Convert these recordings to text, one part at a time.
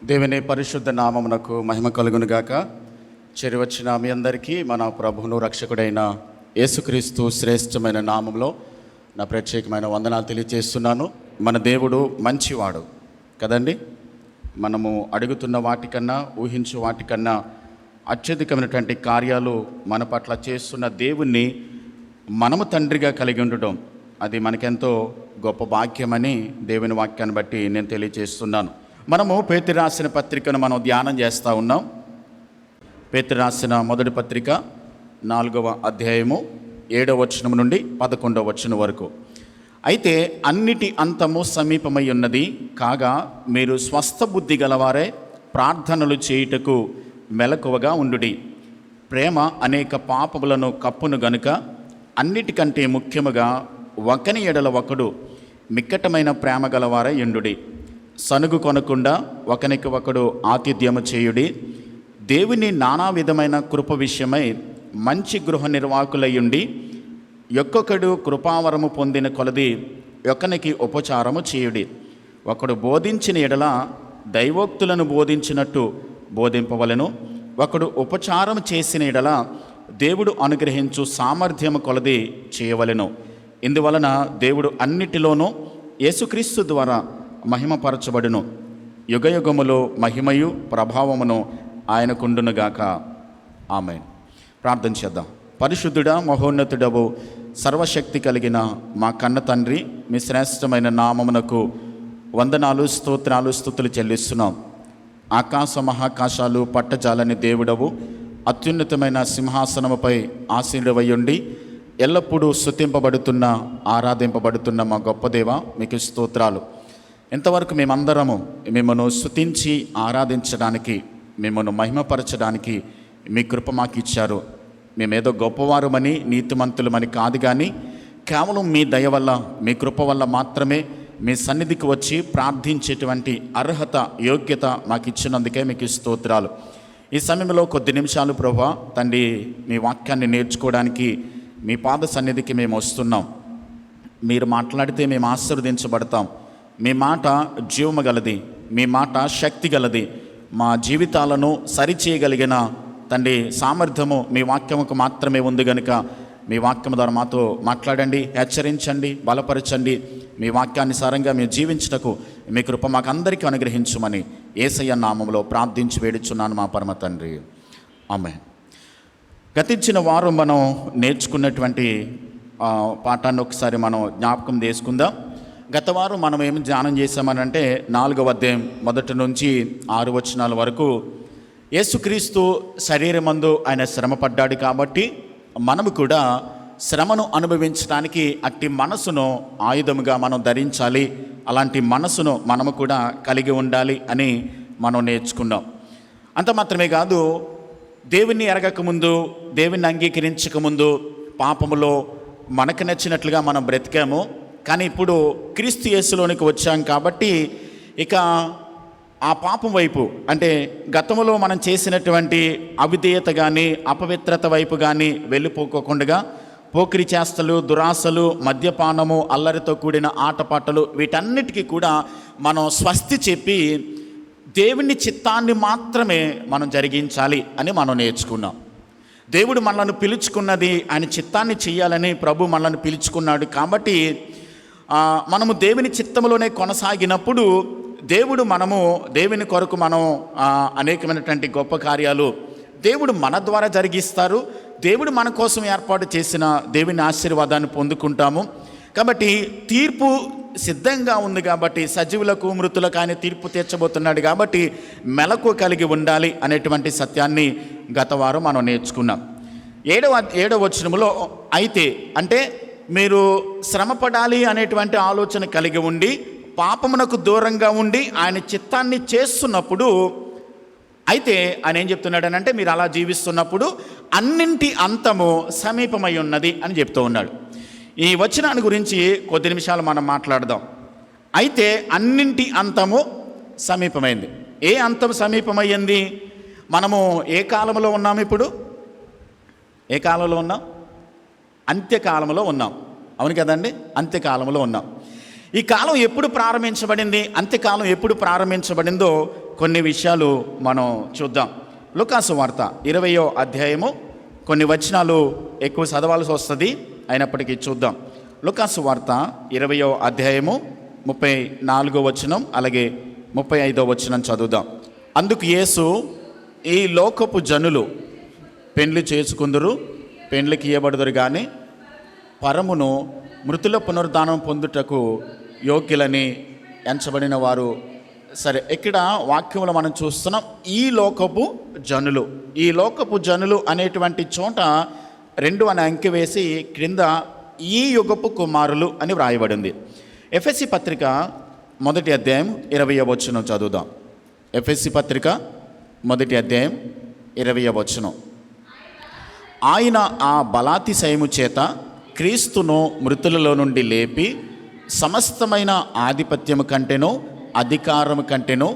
దేవుని పరిశుద్ధ నామమునకు మహిమ కలుగును గాక. చేరివచ్చిన మీ అందరికీ మన ప్రభువును రక్షకుడైన యేసుక్రీస్తు శ్రేష్టమైన నామంలో నా ప్రత్యేకమైన వందనాలు తెలియజేస్తున్నాను. మన దేవుడు మంచివాడు కదండి. మనము అడుగుతున్న వాటికన్నా, ఊహించే వాటికన్నా అత్యధికమైనటువంటి కార్యాలు మన పట్ల చేస్తున్న దేవుణ్ణి మనము తండ్రిగా కలిగి ఉండడం, అది మనకెంతో గొప్ప భాగ్యమని దేవుని వాక్యాన్ని బట్టి నేను తెలియజేస్తున్నాను. మనము పేతురు రాసిన పత్రికను మనం ధ్యానం చేస్తూ ఉన్నాం. పేతురు రాసిన మొదటి పత్రిక 4వ అధ్యాయము 7వ వచనం నుండి 11వ వచనం వరకు. అయితే అన్నిటి అంతము సమీపమై ఉన్నది కాగా మీరు స్వస్థ బుద్ధి గలవారే ప్రార్థనలు చేయుటకు మెలకువగా ఉండుడి. ప్రేమ అనేక పాపములను కప్పును గనుక అన్నిటికంటే ముఖ్యముగా ఒకని ఎడల ఒకడు మిక్కటమైన ప్రేమ గలవారై ఉండుడి. సనుగు కొనకుండా ఒకనికి ఒకడు ఆతిథ్యము చేయుడి. దేవుని నానా విధమైన కృప విషయమై మంచి గృహ నిర్వాహకులయ్యుండి ఒక్కొక్కడు కృపావరము పొందిన కొలది ఒకనికి ఉపచారము చేయుడి. ఒకడు బోధించిన ఎడల దైవోక్తులను బోధించినట్టు బోధింపవలెను. ఒకడు ఉపచారం చేసిన ఎడల దేవుడు అనుగ్రహించు సామర్థ్యము కొలది చేయవలెను. ఇందువలన దేవుడు అన్నిటిలోనూ యేసుక్రీస్తు ద్వారా మహిమపరచబడును. యుగయుగములో మహిమయు ప్రభావమును ఆయనకుండునుగాక. ఆమేన్. ప్రార్థన చేద్దాం. పరిశుద్ధుడా, మహోన్నతుడవు, సర్వశక్తి కలిగిన మా కన్న తండ్రి, మీ శ్రేష్టమైన నామమునకు వందనాలు, స్తోత్రాలు, స్తుతులు చెల్లిస్తున్నాం. ఆకాశ మహాకాశాలు పట్టజాలని దేవుడవు, అత్యున్నతమైన సింహాసనముపై ఆసీనుడవయ్యుండి ఎల్లప్పుడూ స్తుతింపబడుతున్న, ఆరాధింపబడుతున్న మా గొప్ప దేవ, మీకు స్తోత్రాలు. ఇంతవరకు మేమందరము మిమ్మల్ని స్తుతించి ఆరాధించడానికి, మిమ్మల్ని మహిమపరచడానికి మీ కృప మాకు ఇచ్చారు. మేమేదో గొప్పవారమని, నీతిమంతులమని కాదు, కానీ కేవలం మీ దయ వల్ల, మీ కృప వల్ల మాత్రమే మీ సన్నిధికి వచ్చి ప్రార్థించేటువంటి అర్హత, యోగ్యత మాకు ఇచ్చినందుకే మీకు స్తోత్రాలు. ఈ సమయంలో కొద్ది నిమిషాలు ప్రభువా తండ్రి, మీ వాక్యాన్ని నేర్చుకోవడానికి మీ పాద సన్నిధికి మేము వస్తున్నాం. మీరు మాట్లాడితే మేము ఆశీర్వదించబడతాం. మీ మాట జీవము గలది, మీ మాట శక్తి గలది. మా జీవితాలను సరిచేయగలిగిన తండ్రి సామర్థ్యము మీ వాక్యముకు మాత్రమే ఉంది కనుక మీ వాక్యము ద్వారా మాతో మాట్లాడండి, హెచ్చరించండి, బలపరచండి. మీ వాక్యానుసారంగా మేము జీవించుటకు మీ కృప మాకు అందరికీ అనుగ్రహించుమని యేసయ్య నామములో ప్రార్థించి వేడుచున్నాను మా పరమ తండ్రి. ఆమేన్. గతించిన వారం మనం నేర్చుకున్నటువంటి పాఠాన్ని ఒకసారి మనం జ్ఞాపకం చేసుకుందాం. గత వారం మనం ఏమి ధ్యానం చేసామనంటే 4వ అధ్యాయం 1 నుంచి 6 వచనాల వరకు యేసుక్రీస్తు శరీరమందు ఆయన శ్రమపడ్డాడు కాబట్టి మనము కూడా శ్రమను అనుభవించడానికి అట్టి మనసును ఆయుధముగా మనం ధరించాలి. అలాంటి మనసును మనము కూడా కలిగి ఉండాలి అని మనం నేర్చుకున్నాం. అంత మాత్రమే కాదు, దేవుణ్ణి ఎరగకముందు, దేవుణ్ణి అంగీకరించకముందు పాపములో మనకు నచ్చినట్లుగా మనం బ్రతికాము. కానీ ఇప్పుడు క్రీస్తు యేసులోనికి వచ్చాం కాబట్టి ఇక ఆ పాపం వైపు, అంటే గతంలో మనం చేసినటువంటి అవిధేయత కానీ, అపవిత్రత వైపు కానీ వెళ్ళిపోకోకుండా పోకిరి చేష్టలు, దురాశలు, మద్యపానము, అల్లరితో కూడిన ఆటపాటలు, వీటన్నిటికీ కూడా మనం స్వస్తి చెప్పి దేవుని చిత్తాన్ని మాత్రమే మనం జరిగించాలి అని మనం నేర్చుకున్నాం. దేవుడు మనల్ని పిలుచుకున్నది ఆయన చిత్తాన్ని చేయాలని ప్రభు మనల్ని పిలుచుకున్నాడు. కాబట్టి మనము దేవుని చిత్తములోనే కొనసాగినప్పుడు దేవుని కొరకు మనం అనేకమైనటువంటి గొప్ప కార్యాలు దేవుడు మన ద్వారా జరిగిస్తారు. దేవుడు మన కోసం ఏర్పాటు చేసిన దేవుని ఆశీర్వాదాన్ని పొందుకుంటాము. కాబట్టి తీర్పు సిద్ధంగా ఉంది కాబట్టి, సజీవులకు మృతులకు ఆయన తీర్పు తీర్చబోతున్నాడు కాబట్టి మెలకు కలిగి ఉండాలి అనేటువంటి సత్యాన్ని గత వారం మనం నేర్చుకున్నాం. 7వ వచనములో అయితే, అంటే మీరు శ్రమపడాలి అనేటువంటి ఆలోచన కలిగి ఉండి పాపమునకు దూరంగా ఉండి ఆయన చిత్తాన్ని చేస్తున్నప్పుడు, అయితే ఆయన ఏం చెప్తున్నాడనంటే మీరు అలా జీవిస్తున్నప్పుడు అన్నింటి అంతము సమీపమై ఉన్నది అని చెప్తూ ఉన్నాడు. ఈ వచనాన్ని గురించి కొద్ది నిమిషాలు మనం మాట్లాడదాం. అయితే అన్నింటి అంతము సమీపమైంది. ఏ అంతం సమీపమయ్యింది? మనము ఏ కాలంలో ఉన్నాము? ఇప్పుడు ఏ కాలంలో ఉన్నాం? అంత్యకాలంలో ఉన్నాం. అవును కదండి, అంత్యకాలంలో ఉన్నాం. ఈ కాలం ఎప్పుడు ప్రారంభించబడింది, అంత్యకాలం ఎప్పుడు ప్రారంభించబడిందో కొన్ని విషయాలు మనం చూద్దాం. లూకాసు వార్త 20వ అధ్యాయము, కొన్ని వచనాలు ఎక్కువ చదవాల్సి వస్తుంది, అయినప్పటికీ చూద్దాం. లూకాసు వార్త 20వ అధ్యాయము 34వ వచనం అలాగే 35వ వచనం చదువుదాం. అందుకు యేసు, ఈ లోకపు జనులు పెండ్లి చేసుకుందరు, పెండ్లికి ఇయ్యబడుదురు కానీ పరమును మృతుల పునరుద్ధానం పొందుటకు యోగ్యులని ఎంచబడిన వారు. సరే, ఇక్కడ వాక్యంలో మనం చూస్తున్నాం ఈ లోకపు జనులు. ఈ లోకపు జనులు అనేటువంటి చోట 2 అనే అంకె వేసి క్రింద ఈ యుగపు కుమారులు అని వ్రాయబడింది. ఎఫెసీ పత్రిక 1వ అధ్యాయం 20వ వచనం చదువుదాం. ఎఫెసీ పత్రిక 1వ అధ్యాయం 20వ వచనం. ఆయన ఆ బలాతిశయము చేత క్రీస్తును మృతులలో నుండి లేపి సమస్తమైన ఆధిపత్యము కంటేనో, అధికారము కంటేనో,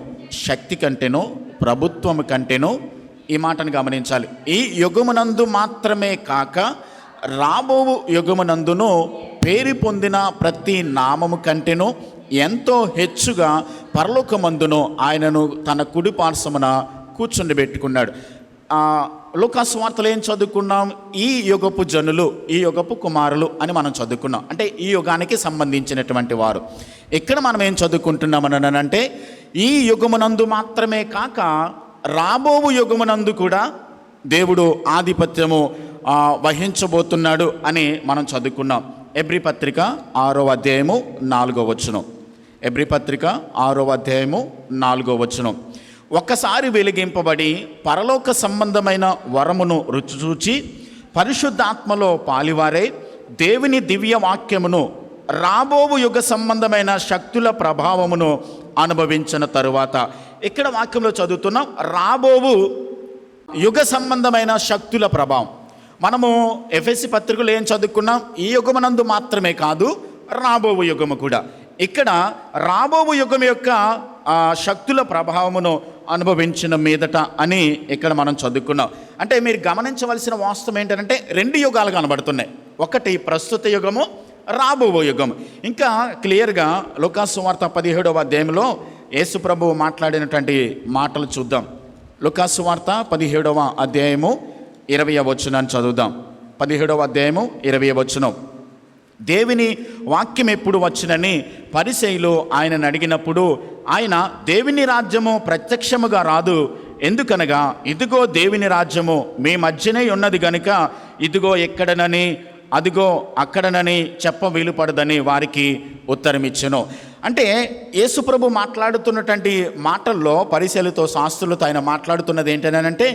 శక్తి కంటేనో, ప్రభుత్వము కంటేనో, ఈ మాటను గమనించాలి, ఈ యుగమునందు మాత్రమే కాక రాబోవు యుగమునందును పేరు పొందిన ప్రతి నామము కంటేనో ఎంతో హెచ్చుగా పరలోకమందును ఆయనను తన కుడి పార్శ్వమున కూర్చుండబెట్టుకున్నాడు. లూకాసు వార్తలో ఏం చదువుకున్నాం? ఈ యుగపు జనులు, ఈ యుగపు కుమారులు అని మనం చదువుకున్నాం. అంటే ఈ యుగానికి సంబంధించినటువంటి వారు. ఇక్కడ మనం ఏం చదువుకుంటున్నామనంటే, ఈ యుగమునందు మాత్రమే కాక రాబోవు యుగమునందు కూడా దేవుడు ఆధిపత్యము వహించబోతున్నాడు అని మనం చదువుకున్నాం. ఎబ్రీ పత్రిక 6వ అధ్యాయము 4వ వచనం. ఎబ్రీ పత్రిక 6వ అధ్యాయము 4వ వచనం. ఒక్కసారి వెలిగింపబడి పరలోక సంబంధమైన వరమును రుచి చూచి పరిశుద్ధాత్మలో పాలివారే దేవుని దివ్య వాక్యమును రాబోవు యుగ సంబంధమైన శక్తుల ప్రభావమును అనుభవించిన తరువాత, ఇక్కడ వాక్యంలో చదువుతున్నాం రాబోవు యుగ సంబంధమైన శక్తుల ప్రభావం. మనము ఎఫెసీ పత్రికలో ఏం చదువుకున్నాం? ఈ యుగమునందు మాత్రమే కాదు, రాబోవు యుగము కూడా. ఇక్కడ రాబోవు యుగం యొక్క శక్తుల ప్రభావమును అనుభవించిన మీదట అని ఇక్కడ మనం చదువుకున్నాం. అంటే మీరు గమనించవలసిన వాస్తవం ఏంటంటే 2 యుగాలు కనబడుతున్నాయి. ఒకటి ప్రస్తుత యుగము, రాబోవు యుగం. ఇంకా క్లియర్గా లూకాసు వార్త 17వ అధ్యాయంలో యేసు ప్రభువు మాట్లాడినటువంటి మాటలు చూద్దాం. లూకాసు వార్త 17వ అధ్యాయము 20వ వచనాన్ని చదువుదాం. 17వ అధ్యాయము 20వ వచనం. దేవుని వాక్యం ఎప్పుడు వచ్చునని పరిసయ్యులు ఆయనను అడిగినప్పుడు ఆయన, దేవుని రాజ్యము ప్రత్యక్షముగా రాదు, ఎందుకనగా ఇదిగో దేవుని రాజ్యము మీ మధ్యనే ఉన్నది గనుక ఇదిగో ఎక్కడనని అదిగో అక్కడనని చెప్ప వీలుపడదని వారికి ఉత్తరమిచ్చెను. అంటే యేసుప్రభు మాట్లాడుతున్నటువంటి మాటల్లో పరిసయ్యులతో, శాస్త్రులతో ఆయన మాట్లాడుతున్నది ఏంటనంటే,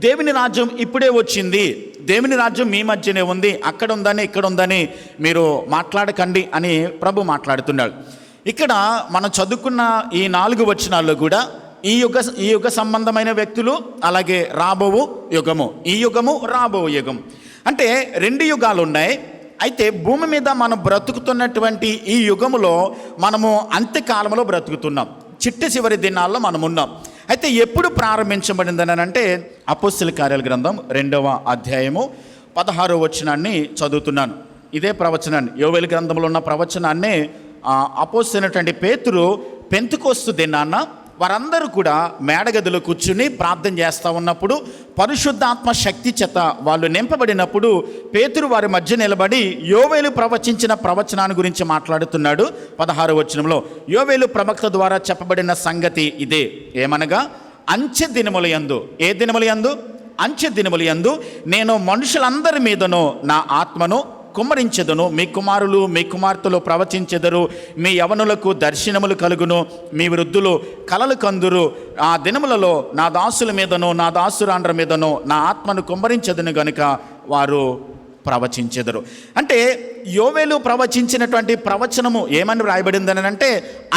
దేవుని రాజ్యం ఇప్పుడే వచ్చింది, దేవుని రాజ్యం మీ మధ్యనే ఉంది, అక్కడ ఉందని ఇక్కడ ఉందని మీరు మాట్లాడకండి అని ప్రభు మాట్లాడుతున్నాడు. ఇక్కడ మనం చదువుకున్న ఈ 4 వచనాల్లో కూడా ఈ యుగ సంబంధమైన వ్యక్తులు, అలాగే రాబోవు యుగము, ఈ యుగము రాబోవు యుగం అంటే 2 యుగాలు ఉన్నాయి. అయితే భూమి మీద మనం బ్రతుకుతున్నటువంటి ఈ యుగములో మనము అంత్యకాలంలో బ్రతుకుతున్నాం, చిట్ట చివరి దినాల్లో మనం ఉన్నాం. అయితే ఎప్పుడు ప్రారంభించబడిందని అంటే అపోస్తలుల కార్యాల గ్రంథం 2వ అధ్యాయము 16వ వచనాన్ని చదువుతున్నాను. ఇదే ప్రవచనాన్ని, యోవేలు గ్రంథంలో ఉన్న ప్రవచనాన్నే అపోస్తలుడైనటువంటి పేతురు పెంతెకొస్తు దినాన వారందరూ కూడా మేడగదిలో కూర్చుని ప్రార్థన చేస్తూ ఉన్నప్పుడు పరిశుద్ధాత్మ శక్తి చేత వాళ్ళు నింపబడినప్పుడు పేతురు వారి మధ్య నిలబడి యోవేలు ప్రవచించిన ప్రవచనాన్ని గురించి మాట్లాడుతున్నాడు. 16వ వచనంలో యోవేలు ప్రవక్త ద్వారా చెప్పబడిన సంగతి ఇదే, ఏమనగా అంచె దినముల యందు, ఏ దినముల యందు? అంచె దినముల యందు నేను మనుషులందరి మీదను నా ఆత్మను కుమ్మరించెదను, మీ కుమారులు మీ కుమార్తెలు ప్రవచించెదరు, మీ యవనులకు దర్శనములు కలుగును, మీ వృద్ధులు కలలు కందురు. ఆ దినములలో నా దాసుల మీదను నా దాసురాండ్ర మీదను నా ఆత్మను కుమ్మరించెదను గనుక వారు ప్రవచించెదరు. అంటే యోవేలు ప్రవచించినటువంటి ప్రవచనము ఏమని వ్రాయబడిందని అంటే,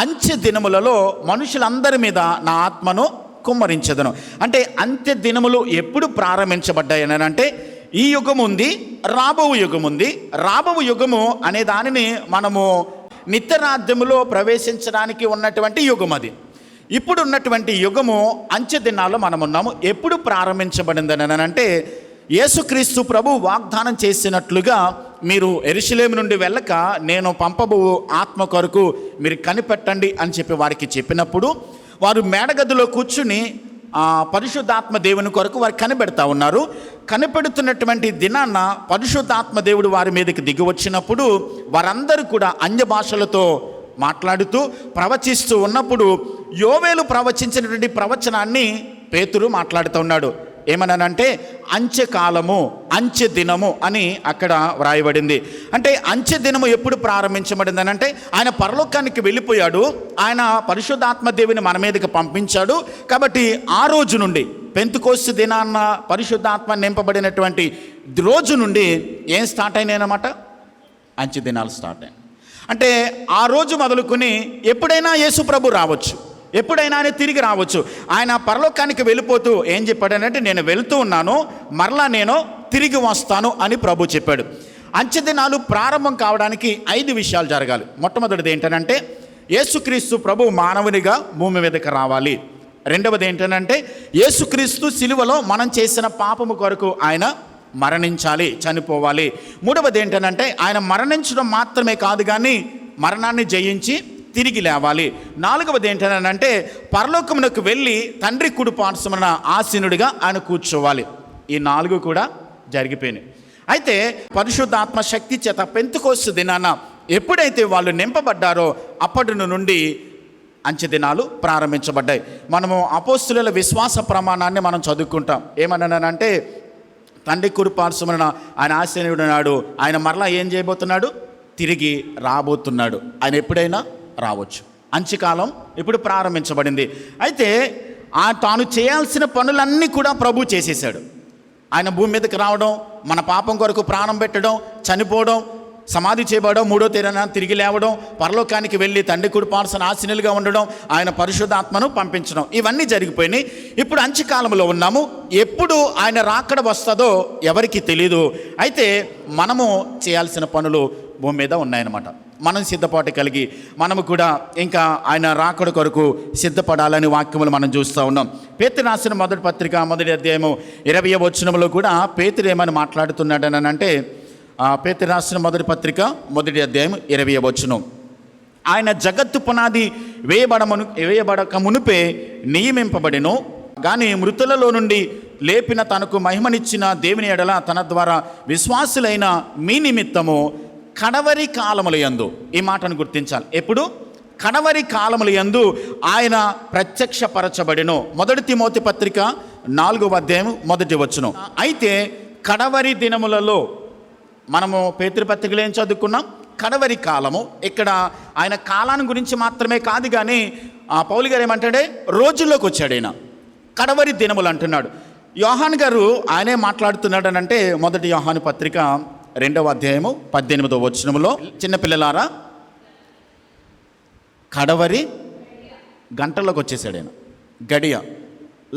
అంచె దినములలో మనుషులందరి మీద నా ఆత్మను కుమ్మరించెదను. అంటే అంత్య దినములు ఎప్పుడు ప్రారంభించబడ్డాయని అంటే, ఈ యుగం ఉంది, రాబోవు యుగం ఉంది. రాబోవు యుగము అనే దానిని మనము నిత్యరాజ్యములో ప్రవేశించడానికి ఉన్నటువంటి యుగం అది. ఇప్పుడు ఉన్నటువంటి యుగము అంచె దినాల్లో మనం ఉన్నాము. ఎప్పుడు ప్రారంభించబడిందని అంటే, యేసుక్రీస్తు ప్రభు వాగ్దానం చేసినట్లుగా మీరు యెరూషలేము నుండి వెళ్ళక నేను పంపబో ఆత్మ కొరకు మీరు కనిపెట్టండి అని చెప్పి వారికి చెప్పినప్పుడు వారు మేడగదిలో కూర్చుని పరిశుద్ధాత్మ దేవుని కొరకు వారు కనిపెడతా ఉన్నారు. కనిపెడుతున్నటువంటి దినాన్న పరిశుద్ధాత్మ దేవుడు వారి మీదకి దిగి వచ్చినప్పుడు వారందరూ కూడా అన్య భాషలతో మాట్లాడుతూ ప్రవచిస్తూ ఉన్నప్పుడు యోవేలు ప్రవచించినటువంటి ప్రవచనాన్ని పేతురు మాట్లాడుతూ ఉన్నాడు. ఏమనంటే అంత్యకాలము, అంత్య దినము అని అక్కడ వ్రాయబడింది. అంటే అంత్య దినము ఎప్పుడు ప్రారంభించబడింది అని అంటే ఆయన పరలోకానికి వెళ్ళిపోయాడు, ఆయన పరిశుద్ధాత్మ దేవుని మన మీదకి పంపించాడు. కాబట్టి ఆ రోజు నుండి పెంతెకోస్తు దినాన్న పరిశుద్ధాత్మ నింపబడినటువంటి రోజు నుండి ఏం స్టార్ట్ అయినాయన్నమాట, అంత్య దినాలు స్టార్ట్ అయినాయి. అంటే ఆ రోజు మొదలుకొని ఎప్పుడైనా యేసు ప్రభు రావచ్చు, ఎప్పుడైనా ఆయన తిరిగి రావచ్చు. ఆయన పరలోకానికి వెళ్ళిపోతూ ఏం చెప్పాడనంటే నేను వెళుతూ ఉన్నాను, మరలా నేను తిరిగి వస్తాను అని ప్రభు చెప్పాడు. అంత్య దినాలు ప్రారంభం కావడానికి 5 విషయాలు జరగాలి. మొట్టమొదటిది ఏంటనంటే యేసుక్రీస్తు ప్రభు మానవునిగా భూమి మీదకి రావాలి. రెండవది ఏంటనంటే యేసుక్రీస్తు సిలువలో మనం చేసిన పాపము కొరకు ఆయన మరణించాలి, చనిపోవాలి. మూడవది ఏంటనంటే ఆయన మరణించడం మాత్రమే కాదు కానీ మరణాన్ని జయించి తిరిగి లేవాలి. నాలుగవది ఏంటనంటే పరలోకమునకు వెళ్ళి తండ్రి కుడి పార్శ్వమున ఆసీనుడిగా ఆయన కూర్చోవాలి. ఈ 4 కూడా జరిగిపోయినాయి. అయితే పరిశుద్ధాత్మ శక్తి చేత పెంతెకోస్తు దినాన ఎప్పుడైతే వాళ్ళు నింపబడ్డారో అప్పటి నుండి అంత్య దినాలు ప్రారంభించబడ్డాయి. మనము అపోస్తుల విశ్వాస ప్రమాణాన్ని మనం చదువుకుంటాం. ఏమన్నానంటే తండ్రి కుడి పార్శ్వమున ఆయన ఆసీనుడు నాడు ఆయన మరలా ఏం చేయబోతున్నాడు, తిరిగి రాబోతున్నాడు. ఆయన ఎప్పుడైనా రావచ్చు. అంత్యకాలం ఇప్పుడు ప్రారంభించబడింది. అయితే తాను చేయాల్సిన పనులన్నీ కూడా ప్రభు చేసేసాడు. ఆయన భూమి మీదకి రావడం, మన పాపం కొరకు ప్రాణం పెట్టడం, చనిపోవడం, సమాధి చేయబడడం, 3వ తేదీన తిరిగి లేవడం, పరలోకానికి వెళ్ళి తండ్రి కుడి పార్శ్వన ఆసీనులుగా ఉండడం, ఆయన పరిశుద్ధాత్మను పంపించడం, ఇవన్నీ జరిగిపోయినాయి. ఇప్పుడు అంత్యకాలంలో ఉన్నాము. ఎప్పుడు ఆయన రాకడ వస్తుందో ఎవరికి తెలీదు. అయితే మనము చేయాల్సిన పనులు భూమి మీద ఉన్నాయన్నమాట. మనం సిద్ధపాటు కలిగి మనము కూడా ఇంకా ఆయన రాకడ కొరకు సిద్ధపడాలని వాక్యములు మనం చూస్తూ ఉన్నాం. పేతురు రాసిన మొదటి పత్రిక 1వ అధ్యాయము 20వ వచనంలో కూడా పేతురు ఏమని మాట్లాడుతున్నాడని అంటే పేతురు రాసిన మొదటి పత్రిక 1వ అధ్యాయం 20వ వచనం, ఆయన జగత్తు పునాది వేయబడక మునుపే నియమింపబడెను కానీ మృతులలో నుండి లేపిన తనకు మహిమనిచ్చిన దేవుని ఎడల తన ద్వారా విశ్వాసులైన మీ నిమిత్తము కడవరి కాలముల యందు, ఈ మాటను గుర్తించాలి. ఎప్పుడు? కడవరి కాలముల యందు ఆయన ప్రత్యక్షపరచబడెను. 1 తిమోతి పత్రిక 4వ అధ్యాయం 1వ వచనం. అయితే కడవరి దినములలో మనము పేతృపత్రికలో ఏం చదువుకున్నాం, కడవరి కాలము. ఇక్కడ ఆయన కాలాన్ని గురించి మాత్రమే కాదు కానీ పౌలు గారు ఏమంటాడే రోజుల్లోకి వచ్చాడు. ఆయన కడవరి దినములు అంటున్నాడు. యోహాను గారు ఆయనే మాట్లాడుతున్నాడు అని అంటే 1 యోహాను పత్రిక 2వ అధ్యాయము 18వ వచనములో, చిన్నపిల్లలారా కడవరి గంటల్లోకి వచ్చేసాడు. ఆయన గడియ,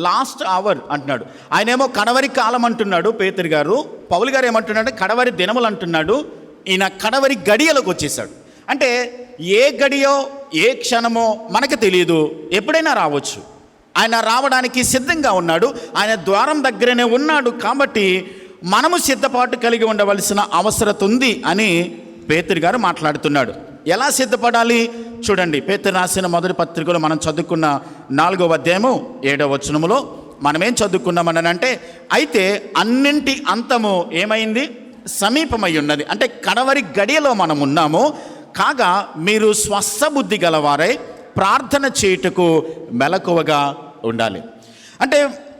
లాస్ట్ అవర్ అంటున్నాడు. ఆయనేమో కడవరి కాలం అంటున్నాడు పేతురు గారు. పౌలు గారు ఏమంటున్నాడు, కడవరి దినములు అంటున్నాడు. ఈయన కడవరి గడియలోకి వచ్చేసాడు. అంటే ఏ గడియో ఏ క్షణమో మనకు తెలియదు, ఎప్పుడైనా రావచ్చు. ఆయన రావడానికి సిద్ధంగా ఉన్నాడు. ఆయన ద్వారం దగ్గరనే ఉన్నాడు. కాబట్టి మనము సిద్ధపాటు కలిగి ఉండవలసిన అవసరం ఉంది అని పేతురు గారు మాట్లాడుతున్నాడు. ఎలా సిద్ధపడాలి చూడండి. పేతురు రాసిన మొదటి పత్రికలో మనం చదువుకున్న 4వ అధ్యాయము 7వ వచనములో మనమేం చదువుకున్నామని అంటే, అయితే అన్నింటి అంతము ఏమైంది, సమీపమై ఉన్నది. అంటే కడవరి గడియలో మనం ఉన్నాము. కాగా మీరు స్వస్థబుద్ధి గలవారై ప్రార్థన చేయుటకు మెలకువగా ఉండాలి. అంటే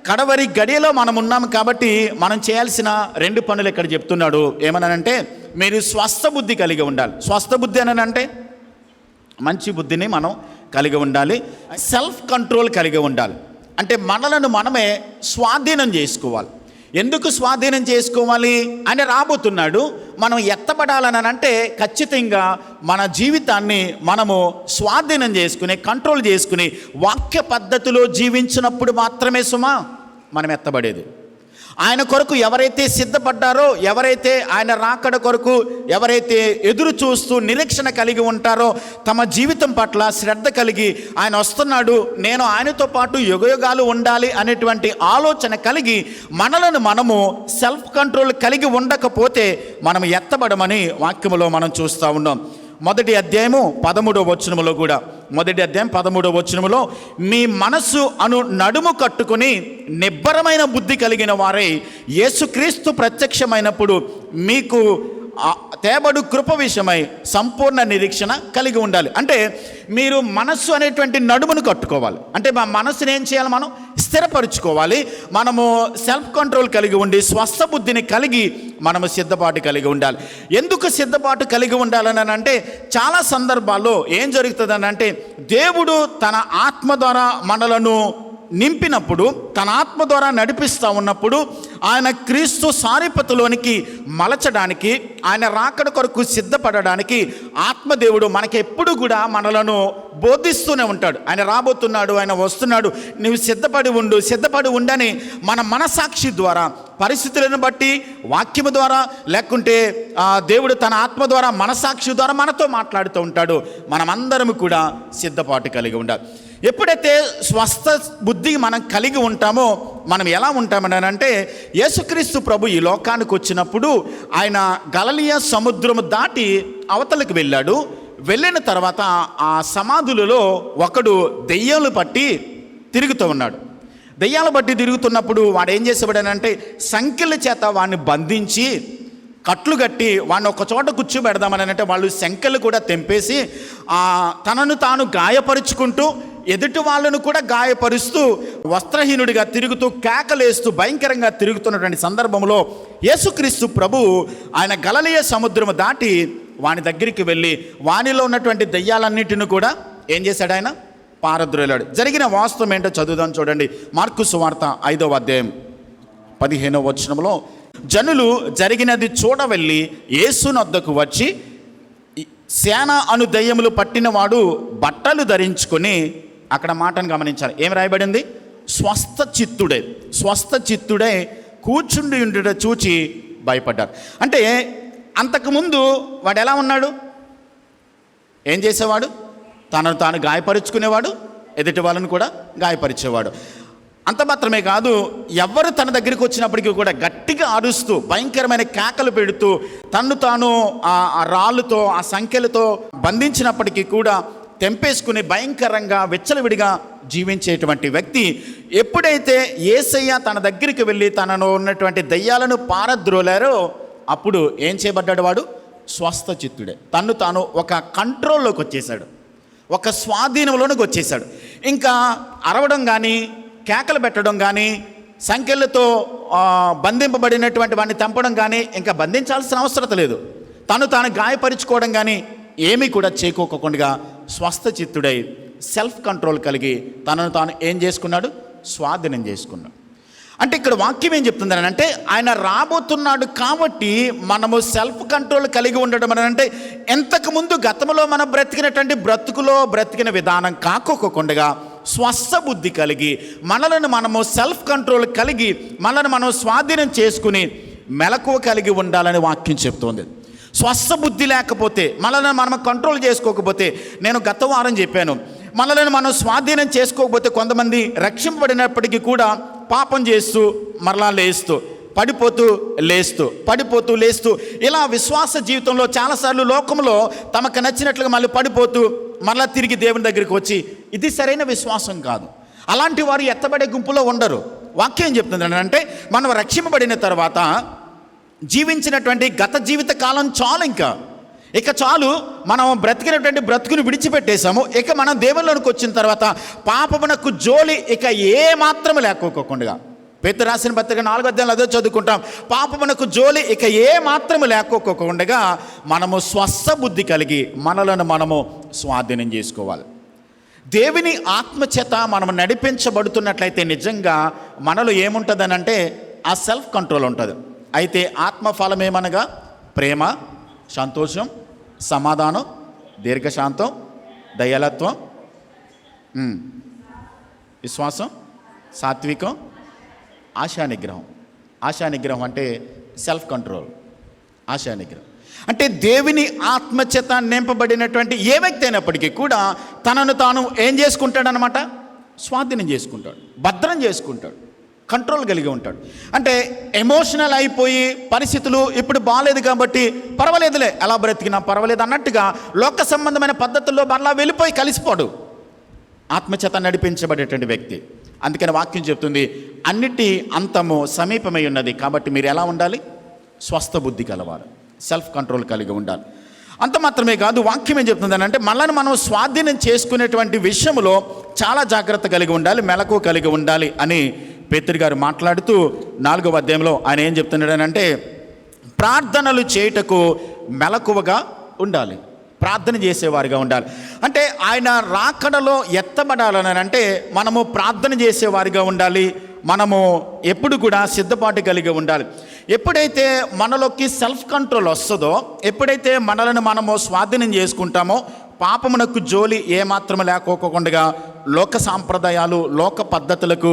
కడవరి గడియలో మనం ఉన్నాము కాబట్టి మనం చేయాల్సిన 2 పనులు ఇక్కడ చెప్తున్నాడు. ఏమనంటే మీరు స్వస్థబుద్ధి కలిగి ఉండాలి. స్వస్థబుద్ధి అని అంటే మంచి బుద్ధిని మనం కలిగి ఉండాలి. సెల్ఫ్ కంట్రోల్ కలిగి ఉండాలి. అంటే మనలను మనమే స్వాధీనం చేసుకోవాలి. ఎందుకు స్వాధీనం చేసుకోవాలి? ఆయన రాబోతున్నాడు. మనం ఎత్తబడాలని అంటే ఖచ్చితంగా మన జీవితాన్ని మనము స్వాధీనం చేసుకుని కంట్రోల్ చేసుకుని వాక్య పద్ధతిలో జీవించినప్పుడు మాత్రమే సుమా మనం ఎత్తబడేది. ఆయన కొరకు ఎవరైతే సిద్ధపడ్డారో, ఎవరైతే ఆయన రాకడ కొరకు ఎవరైతే ఎదురు చూస్తూ నిరీక్షణ కలిగి ఉంటారో, తమ జీవితం పట్ల శ్రద్ధ కలిగి ఆయన వస్తున్నాడు, నేను ఆయనతో పాటు యుగయుగాలు ఉండాలి అనేటువంటి ఆలోచన కలిగి మనలను మనము సెల్ఫ్ కంట్రోల్ కలిగి ఉండకపోతే మనం ఎత్తబడమని వాక్యములో మనం చూస్తూ ఉన్నాం. 1వ అధ్యాయము 13వ వచనములో కూడా మొదటి అధ్యాయం 13వ వచనములో, మీ మనస్సు అను నడుము కట్టుకొని నిబ్బరమైన బుద్ధి కలిగిన వారై యేసుక్రీస్తు ప్రత్యక్షమైనప్పుడు మీకు తేబడు కృప విషయమై సంపూర్ణ నిరీక్షణ కలిగి ఉండాలి. అంటే మీరు మనస్సు అనేటువంటి నడుమును కట్టుకోవాలి. అంటే మా మనస్సుని ఏం చేయాలి? మనం స్థిరపరుచుకోవాలి. మనము సెల్ఫ్ కంట్రోల్ కలిగి ఉండి స్వస్థ బుద్ధిని కలిగి మనము సిద్ధపాటు కలిగి ఉండాలి. ఎందుకు సిద్ధపాటు కలిగి ఉండాలని అంటే, చాలా సందర్భాల్లో ఏం జరుగుతుందని అంటే, దేవుడు తన ఆత్మ ద్వారా మనలను నింపినప్పుడు, తన ఆత్మ ద్వారా నడిపిస్తూ ఉన్నప్పుడు, ఆయన క్రీస్తు సారీపతిలోనికి మలచడానికి, ఆయన రాకడ కొరకు సిద్ధపడడానికి ఆత్మదేవుడు మనకి ఎప్పుడు కూడా మనలను బోధిస్తూనే ఉంటాడు. ఆయన రాబోతున్నాడు, ఆయన వస్తున్నాడు, నువ్వు సిద్ధపడి ఉండని మన మనసాక్షి ద్వారా, పరిస్థితులను బట్టి, వాక్యము ద్వారా, లేకుంటే దేవుడు తన ఆత్మ ద్వారా, మనసాక్షి ద్వారా మనతో మాట్లాడుతూ ఉంటాడు. మనమందరం కూడా సిద్ధపాటు కలిగి ఉండాలి. ఎప్పుడైతే స్వస్థ బుద్ధి మనం కలిగి ఉంటామో, మనం ఎలా ఉంటామని అంటే, యేసుక్రీస్తు ప్రభు ఈ లోకానికి వచ్చినప్పుడు ఆయన గలిలయ సముద్రము దాటి అవతలకు వెళ్ళాడు. వెళ్ళిన తర్వాత ఆ సమాధులలో ఒకడు దెయ్యాలు పట్టి తిరుగుతూ ఉన్నాడు. దెయ్యాలు బట్టి తిరుగుతున్నప్పుడు వాడు ఏం చేసేవాడనంటే, సంకెళ్ళ చేత వాడిని బంధించి కట్లు కట్టి వాడిని ఒక చోట కూర్చోబెడదామని అంటే, వాళ్ళు సంకెళ్ళు కూడా తెంపేసి తనను తాను గాయపరుచుకుంటూ, ఎదుటి వాళ్ళను కూడా గాయపరుస్తూ, వస్త్రహీనుడిగా తిరుగుతూ, కేకలేస్తూ భయంకరంగా తిరుగుతున్నటువంటి సందర్భంలో యేసుక్రీస్తు ప్రభు ఆయన గలిలయ సముద్రము దాటి వాని దగ్గరికి వెళ్ళి వానిలో ఉన్నటువంటి దెయ్యాలన్నిటిని కూడా ఏం చేశాడు? ఆయన పారద్రోలాడు. జరిగిన వాస్తవం ఏంటో చదువుదాం చూడండి. మార్కు సువార్త 5వ అధ్యాయం 15వ వచనంలో, జనులు జరిగినది చూడవెళ్ళి యేసునొద్దకు వచ్చి, సేన అను దెయ్యములు పట్టినవాడు బట్టలు ధరించుకొని, అక్కడ మాటను గమనించాలి, ఏం రాయబడింది? స్వస్థ చిత్తుడే కూర్చుండి ఉండుట చూచి భయపడ్డారు. అంటే అంతకుముందు వాడు ఎలా ఉన్నాడు? ఏం చేసేవాడు? తనను తాను గాయపరుచుకునేవాడు, ఎదుటి వాళ్ళను కూడా గాయపరిచేవాడు. అంత మాత్రమే కాదు, ఎవరు తన దగ్గరికి వచ్చినప్పటికీ కూడా గట్టిగా అరుస్తూ, భయంకరమైన కేకలు పెడుతూ, తన్ను తాను ఆ రాళ్ళతో, ఆ సంఖ్యలతో బంధించినప్పటికీ కూడా తెంపేసుకుని భయంకరంగా విచ్చలవిడిగా జీవించేటువంటి వ్యక్తి, ఎప్పుడైతే యేసయ్య తన దగ్గరికి వెళ్ళి తనను ఉన్నటువంటి దయ్యాలను పారద్రోలారో, అప్పుడు ఏం చేయబడ్డాడు? వాడు స్వస్థ చిత్తుడే. తన్ను తాను ఒక కంట్రోల్లోకి వచ్చేసాడు, ఒక స్వాధీనంలోనికి వచ్చేసాడు. ఇంకా అరవడం కానీ, కేకలు పెట్టడం కానీ, సంఖ్యలతో బంధింపబడినటువంటి వాడిని తెంపడం కానీ ఇంకా బంధించాల్సిన అవసరం లేదు. తను తాను గాయపరుచుకోవడం కానీ ఏమీ కూడా చేకోకుండా స్వస్థ చిత్తుడై సెల్ఫ్ కంట్రోల్ కలిగి తనను తాను ఏం చేసుకున్నాడు? స్వాధీనం చేసుకున్నాడు. అంటే ఇక్కడ వాక్యం ఏం చెప్తుందని అంటే, ఆయన రాబోతున్నాడు కాబట్టి మనము సెల్ఫ్ కంట్రోల్ కలిగి ఉండడం అని అంటే, ఎంతకుముందు గతంలో మనం బ్రతికిన విధానం కాకోకుండా స్వస్థ బుద్ధి కలిగి, మనలను మనము సెల్ఫ్ కంట్రోల్ కలిగి, మనల్ని మనం స్వాధీనం చేసుకుని మెలకువ కలిగి ఉండాలని వాక్యం చెప్తోంది. స్వస్థ బుద్ధి లేకపోతే, మనల్ని మనం కంట్రోల్ చేసుకోకపోతే, నేను గత వారం చెప్పాను, మనల్ని మనం స్వాధీనం చేసుకోకపోతే కొంతమంది రక్షింపబడినప్పటికీ కూడా పాపం చేస్తూ మరలా పడిపోతూ లేస్తూ ఇలా విశ్వాస జీవితంలో చాలాసార్లు లోకంలో తమకు నచ్చినట్లుగా మళ్ళీ పడిపోతూ మరలా తిరిగి దేవుని దగ్గరికి వచ్చి, ఇది సరైన విశ్వాసం కాదు. అలాంటి వారు ఎత్తబడే గుంపులో ఉండరు. వాక్యం చెప్తుంది అంటే, మనం రక్షింపబడిన తర్వాత జీవించినటువంటి గత జీవిత కాలం చాలు, ఇక చాలు, మనం బ్రతికినటువంటి బ్రతుకుని విడిచిపెట్టేశాము. ఇక మనం దేవుళ్ళలోనికి వచ్చిన తర్వాత పాపమునకు జోలి ఇక ఏ మాత్రము లేకోకుండా, పేతురు రాసిన పత్రిక 4వ అధ్యాయంలో అదే చదువుకుంటాం, పాపమునకు జోలి ఇక ఏ మాత్రము లేకోకుండా మనము స్వస్థ బుద్ధి కలిగి మనలను మనము స్వాధీనం చేసుకోవాలి. దేవుని ఆత్మచేత మనం నడిపించబడుతున్నట్లయితే నిజంగా మనలో ఏముంటుందని అంటే, ఆ సెల్ఫ్ కంట్రోల్ ఉంటుంది. అయితే ఆత్మఫలం ఏమనగా ప్రేమ, సంతోషం, సమాధానం, దీర్ఘశాంతం, దయాళత్వం, విశ్వాసం, సాత్వికం, ఆశానిగ్రహం అంటే సెల్ఫ్ కంట్రోల్. ఆశానిగ్రహం అంటే దేవుని ఆత్మచేత నింపబడినటువంటి ఏ వ్యక్తి అయినప్పటికీ కూడా తనను తాను ఏం చేసుకుంటాడనమాట? స్వాధీనం చేసుకుంటాడు, భద్రం చేసుకుంటాడు. కంట్రోల్ కలిగి ఉంటాడు. అంటే ఎమోషనల్ అయిపోయి పరిస్థితులు ఇప్పుడు బాగాలేదు కాబట్టి పర్వాలేదులే, ఎలా బ్రతికినా పర్వాలేదు అన్నట్టుగా లోక సంబంధమైన పద్ధతుల్లో మరలా వెళ్ళిపోయి కలిసిపోడు. ఆత్మచేత నడిపించబడేటువంటి వ్యక్తి. అందుకని వాక్యం చెప్తుంది, అన్నిటి అంతము సమీపమై ఉన్నది, కాబట్టి మీరు ఎలా ఉండాలి? స్వస్థ బుద్ధి కలవారు, సెల్ఫ్ కంట్రోల్ కలిగి ఉండాలి. అంత మాత్రమే కాదు, వాక్యం ఏం చెప్తుంది అంటే మనల్ని మనం స్వాధీనం చేసుకునేటువంటి విషయంలో చాలా జాగ్రత్త కలిగి ఉండాలి, మెలకు కలిగి ఉండాలి అని పేతురు గారు మాట్లాడుతూ 4వ అధ్యాయంలో ఆయన ఏం చెప్తున్నాడనంటే, ప్రార్థనలు చేయుటకు మెలకువగా ఉండాలి, ప్రార్థన చేసేవారిగా ఉండాలి. అంటే ఆయన రాకడలో ఎత్తబడాలని అంటే మనము ప్రార్థన చేసేవారిగా ఉండాలి, మనము ఎప్పుడు కూడా సిద్ధపాటు కలిగి ఉండాలి. ఎప్పుడైతే మనలోకి సెల్ఫ్ కంట్రోల్ వస్తుందో, ఎప్పుడైతే మనలను మనము స్వాధీనం చేసుకుంటామో, పాపమునకు జోలి ఏమాత్రం లేకోకుండా, లోక సాంప్రదాయాలు లోక పద్ధతులకు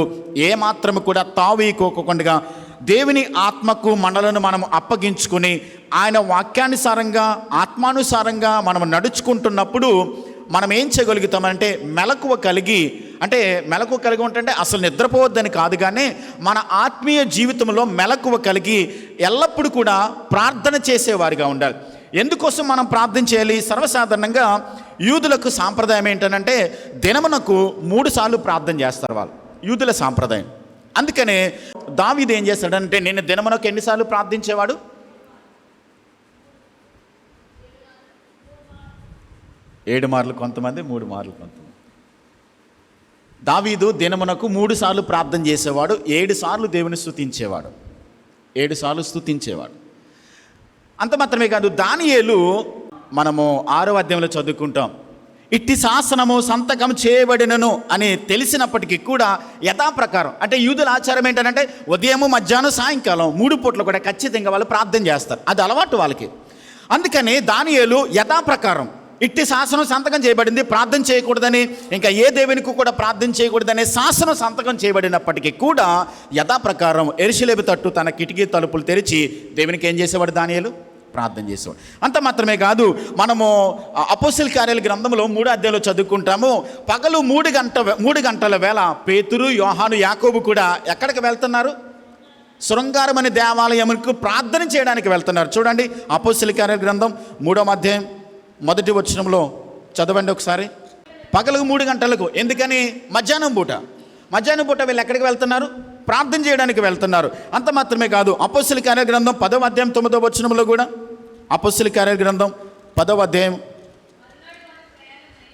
ఏమాత్రము కూడా తావీకోకుండా దేవుని ఆత్మకు మనలను మనం అప్పగించుకుని ఆయన వాక్యానుసారంగా ఆత్మానుసారంగా మనం నడుచుకుంటున్నప్పుడు మనం ఏం చేయగలుగుతామంటే మెలకువ కలిగి, అంటే మెలకువ కలిగి ఉంటే అసలు నిద్రపోవద్దని కాదు, కానీ మన ఆత్మీయ జీవితంలో మెలకువ కలిగి ఎల్లప్పుడూ కూడా ప్రార్థన చేసేవారిగా ఉండాలి. ఎందుకోసం మనం ప్రార్థన చేయాలి? సర్వసాధారణంగా యూదులకు సాంప్రదాయం ఏంటనంటే దినమునకు 3 సార్లు ప్రార్థన చేస్తారు వాళ్ళు, యూదుల సాంప్రదాయం. అందుకనే దావీదు ఏం చేస్తాడంటే, నేను దినమునకు ఎన్నిసార్లు ప్రార్థించేవాడు? 7 మార్లు కొంతమంది, 3 మార్లు కొంతమంది. దావీదు దినమునకు 3 సార్లు ప్రార్థన చేసేవాడు, 7 సార్లు దేవుని స్తుతించేవాడు, 7 సార్లు స్తుతించేవాడు. అంత మాత్రమే కాదు, దానియేలు మనము 6వ అధ్యాయంలో చదువుకుంటాం, ఇట్టి శాసనము సంతకం చేయబడినను అని తెలిసినప్పటికీ కూడా యథాప్రకారం, అంటే యూదుల ఆచారం ఏంటంటే ఉదయము మధ్యాహ్నం సాయంకాలం 3 పూట్లు కూడా ఖచ్చితంగా వాళ్ళు ప్రార్థన చేస్తారు, అది అలవాటు వాళ్ళకి. అందుకని దానియేలు యథాప్రకారం ఇట్టి శాసనం సంతకం చేయబడింది, ప్రార్థన చేయకూడదని, ఇంకా ఏ దేవునికి కూడా ప్రార్థన చేయకూడదనే శాసనం సంతకం చేయబడినప్పటికీ కూడా యథాప్రకారం యెరూషలేము తట్టు తన కిటికీ తలుపులు తెరిచి దేవునికి ఏం చేసేవాడు? దానియేలు ప్రార్థన చేసేవాడు. అంత మాత్రమే కాదు, మనము అపోస్తల కార్యాల గ్రంథంలో 3వ అధ్యాయంలో చదువుకుంటాము, పగలు 3 గంటల వేళ పేతురు, యోహాను, యాకోబు కూడా ఎక్కడికి వెళ్తున్నారు? శృంగారం అనే దేవాలయముకు ప్రార్థన చేయడానికి వెళ్తున్నారు. చూడండి, అపోస్తల కార్యాల గ్రంథం 3వ అధ్యాయం 1వ వచనంలో చదవండి ఒకసారి. పగలు 3 గంటలకు, ఎందుకని? మధ్యాహ్నం పూట వీళ్ళు ఎక్కడికి వెళ్తున్నారు? ప్రార్థన చేయడానికి వెళ్తున్నారు. అంత మాత్రమే కాదు, అపోస్తల కార్యాల గ్రంథం 10వ అధ్యాయం 9వ వచనంలో కూడా, అపోస్తల కార్యాల గ్రంథం 10వ అధ్యాయం,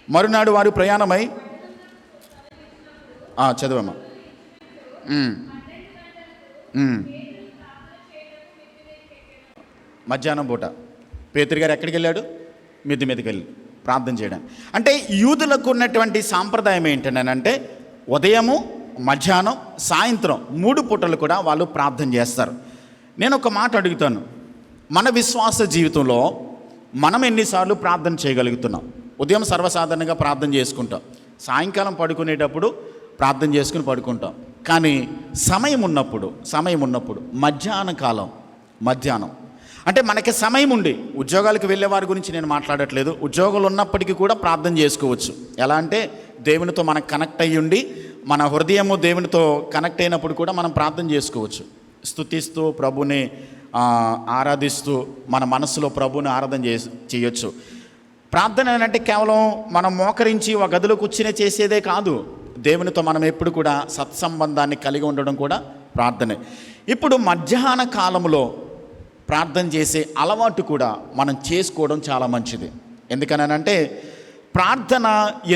మరునాడు వారు ప్రయాణమై చదవమ్మా. మధ్యాహ్నం పూట పేతురు గారు ఎక్కడికి వెళ్ళాడు? మిద్ది మీదకి వెళ్ళి ప్రార్థన చేయడానికి. అంటే యూదులకు ఉన్నటువంటి సాంప్రదాయం ఏంటంటే ఉదయము, మధ్యాహ్నం, సాయంత్రం 3 పూటలు కూడా వాళ్ళు ప్రార్థన చేస్తారు. నేను ఒక మాట అడుగుతాను, మన విశ్వాస జీవితంలో మనం ఎన్నిసార్లు ప్రార్థన చేయగలుగుతున్నాం? ఉదయం సర్వసాధారణంగా ప్రార్థన చేసుకుంటాం, సాయంకాలం పడుకునేటప్పుడు ప్రార్థన చేసుకుని పడుకుంటాం. కానీ సమయం ఉన్నప్పుడు మధ్యాహ్నం అంటే మనకి సమయం ఉండి, ఉద్యోగాలకు వెళ్ళే వారి గురించి నేను మాట్లాడట్లేదు, ఉద్యోగాలు ఉన్నప్పటికీ కూడా ప్రార్థన చేసుకోవచ్చు. ఎలా అంటే దేవునితో మనకు కనెక్ట్ అయ్యి ఉండి, మన హృదయము దేవునితో కనెక్ట్ అయినప్పుడు కూడా మనం ప్రార్థన చేసుకోవచ్చు. స్తుతిస్తూ ప్రభుని ఆరాధిస్తూ మన మనసులో ప్రభుని ఆరాధన చేయొచ్చు. ప్రార్థన అంటే కేవలం మనం మోకరించి ఒక గదిలో కూర్చునే చేసేదే కాదు, దేవునితో మనం ఎప్పుడు కూడా సత్సంబంధాన్ని కలిగి ఉండడం కూడా ప్రార్థనే. ఇప్పుడు మధ్యాహ్న కాలంలో ప్రార్థన చేసే అలవాటు కూడా మనం చేసుకోవడం చాలా మంచిది. ఎందుకనంటే ప్రార్థన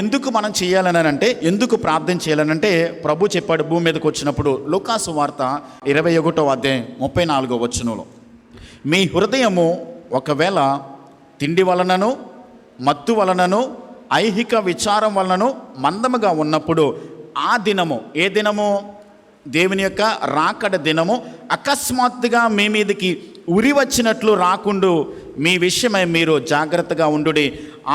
ఎందుకు మనం చేయాలనంటే, ఎందుకు ప్రార్థన చేయాలనంటే ప్రభు చెప్పాడు భూమి మీదకి వచ్చినప్పుడు, లూకాసు వార్త 21వ అధ్యాయం 34వ వచనంలో, మీ హృదయము ఒకవేళ తిండి వలనను, మత్తు వలనను, ఐహిక విచారం వలనను మందముగా ఉన్నప్పుడు ఆ దినము, ఏ దినము? దేవుని యొక్క రాకడ దినము అకస్మాత్తుగా మీ మీదకి ఉరి వచ్చినట్లు రాకుండు మీ విషయమై మీరు జాగ్రత్తగా ఉండుడి.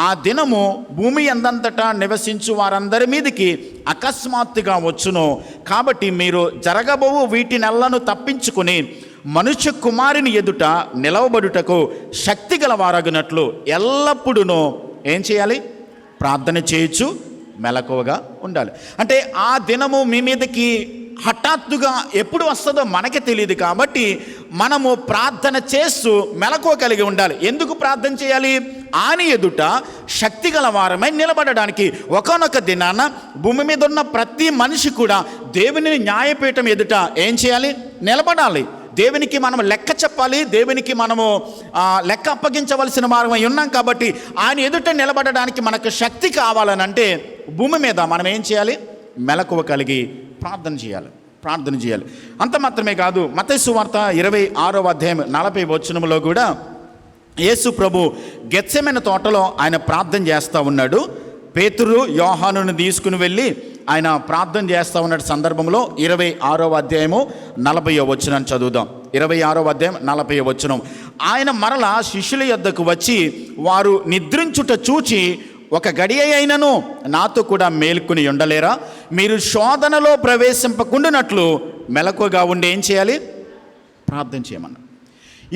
ఆ దినము భూమి అందంతటా నివసించు వారందరి మీదకి అకస్మాత్తుగా వచ్చును. కాబట్టి మీరు జరగబోవు వీటినెల్లను తప్పించుకుని మనుష్య కుమారుని ఎదుట నిలవబడుటకు శక్తి గల వారగునట్లు ఎల్లప్పుడూ ఏం చేయాలి? ప్రార్థన చేయొచ్చు, మెలకువగా ఉండాలి. అంటే ఆ దినము మీ మీదకి హఠాత్తుగా ఎప్పుడు వస్తుందో మనకి తెలియదు. కాబట్టి మనము ప్రార్థన చేస్తూ మెలకువ కలిగి ఉండాలి. ఎందుకు ప్రార్థన చేయాలి? ఆయన ఎదుట శక్తి గల వారమై నిలబడడానికి. ఒకానొక దినాన భూమి మీద ఉన్న ప్రతి మనిషి కూడా దేవుని న్యాయపీఠం ఎదుట ఏం చేయాలి? నిలబడాలి. దేవునికి మనం లెక్క చెప్పాలి. దేవునికి మనము లెక్క అప్పగించవలసిన వారమై ఉన్నాం. కాబట్టి ఆయన ఎదుట నిలబడడానికి మనకు శక్తి కావాలనంటే భూమి మీద మనం ఏం చేయాలి? మెలకువ కలిగి ప్రార్థన చేయాలి. అంత మాత్రమే కాదు, మత్తయి సువార్త 26వ అధ్యాయం 40వ వచనంలో కూడా యేసు ప్రభు గెత్సెమనే తోటలో ఆయన ప్రార్థన చేస్తూ ఉన్నాడు. పేతురు యోహానును తీసుకుని వెళ్ళి ఆయన ప్రార్థన చేస్తూ ఉన్న సందర్భంలో 26వ అధ్యాయము 40వ వచనం చదువుదాం. 26వ అధ్యాయం 40వ వచనం. ఆయన మరలా శిష్యుల యొద్దకు వచ్చి వారు నిద్రించుట చూచి, ఒక గడియ అయినను నాతో కూడా మేల్కొని ఉండలేరా? మీరు శోధనలో ప్రవేశింపకుండానట్లు మెలకువగా ఉండి ఏం చేయాలి? ప్రార్థన చేయమన్నా.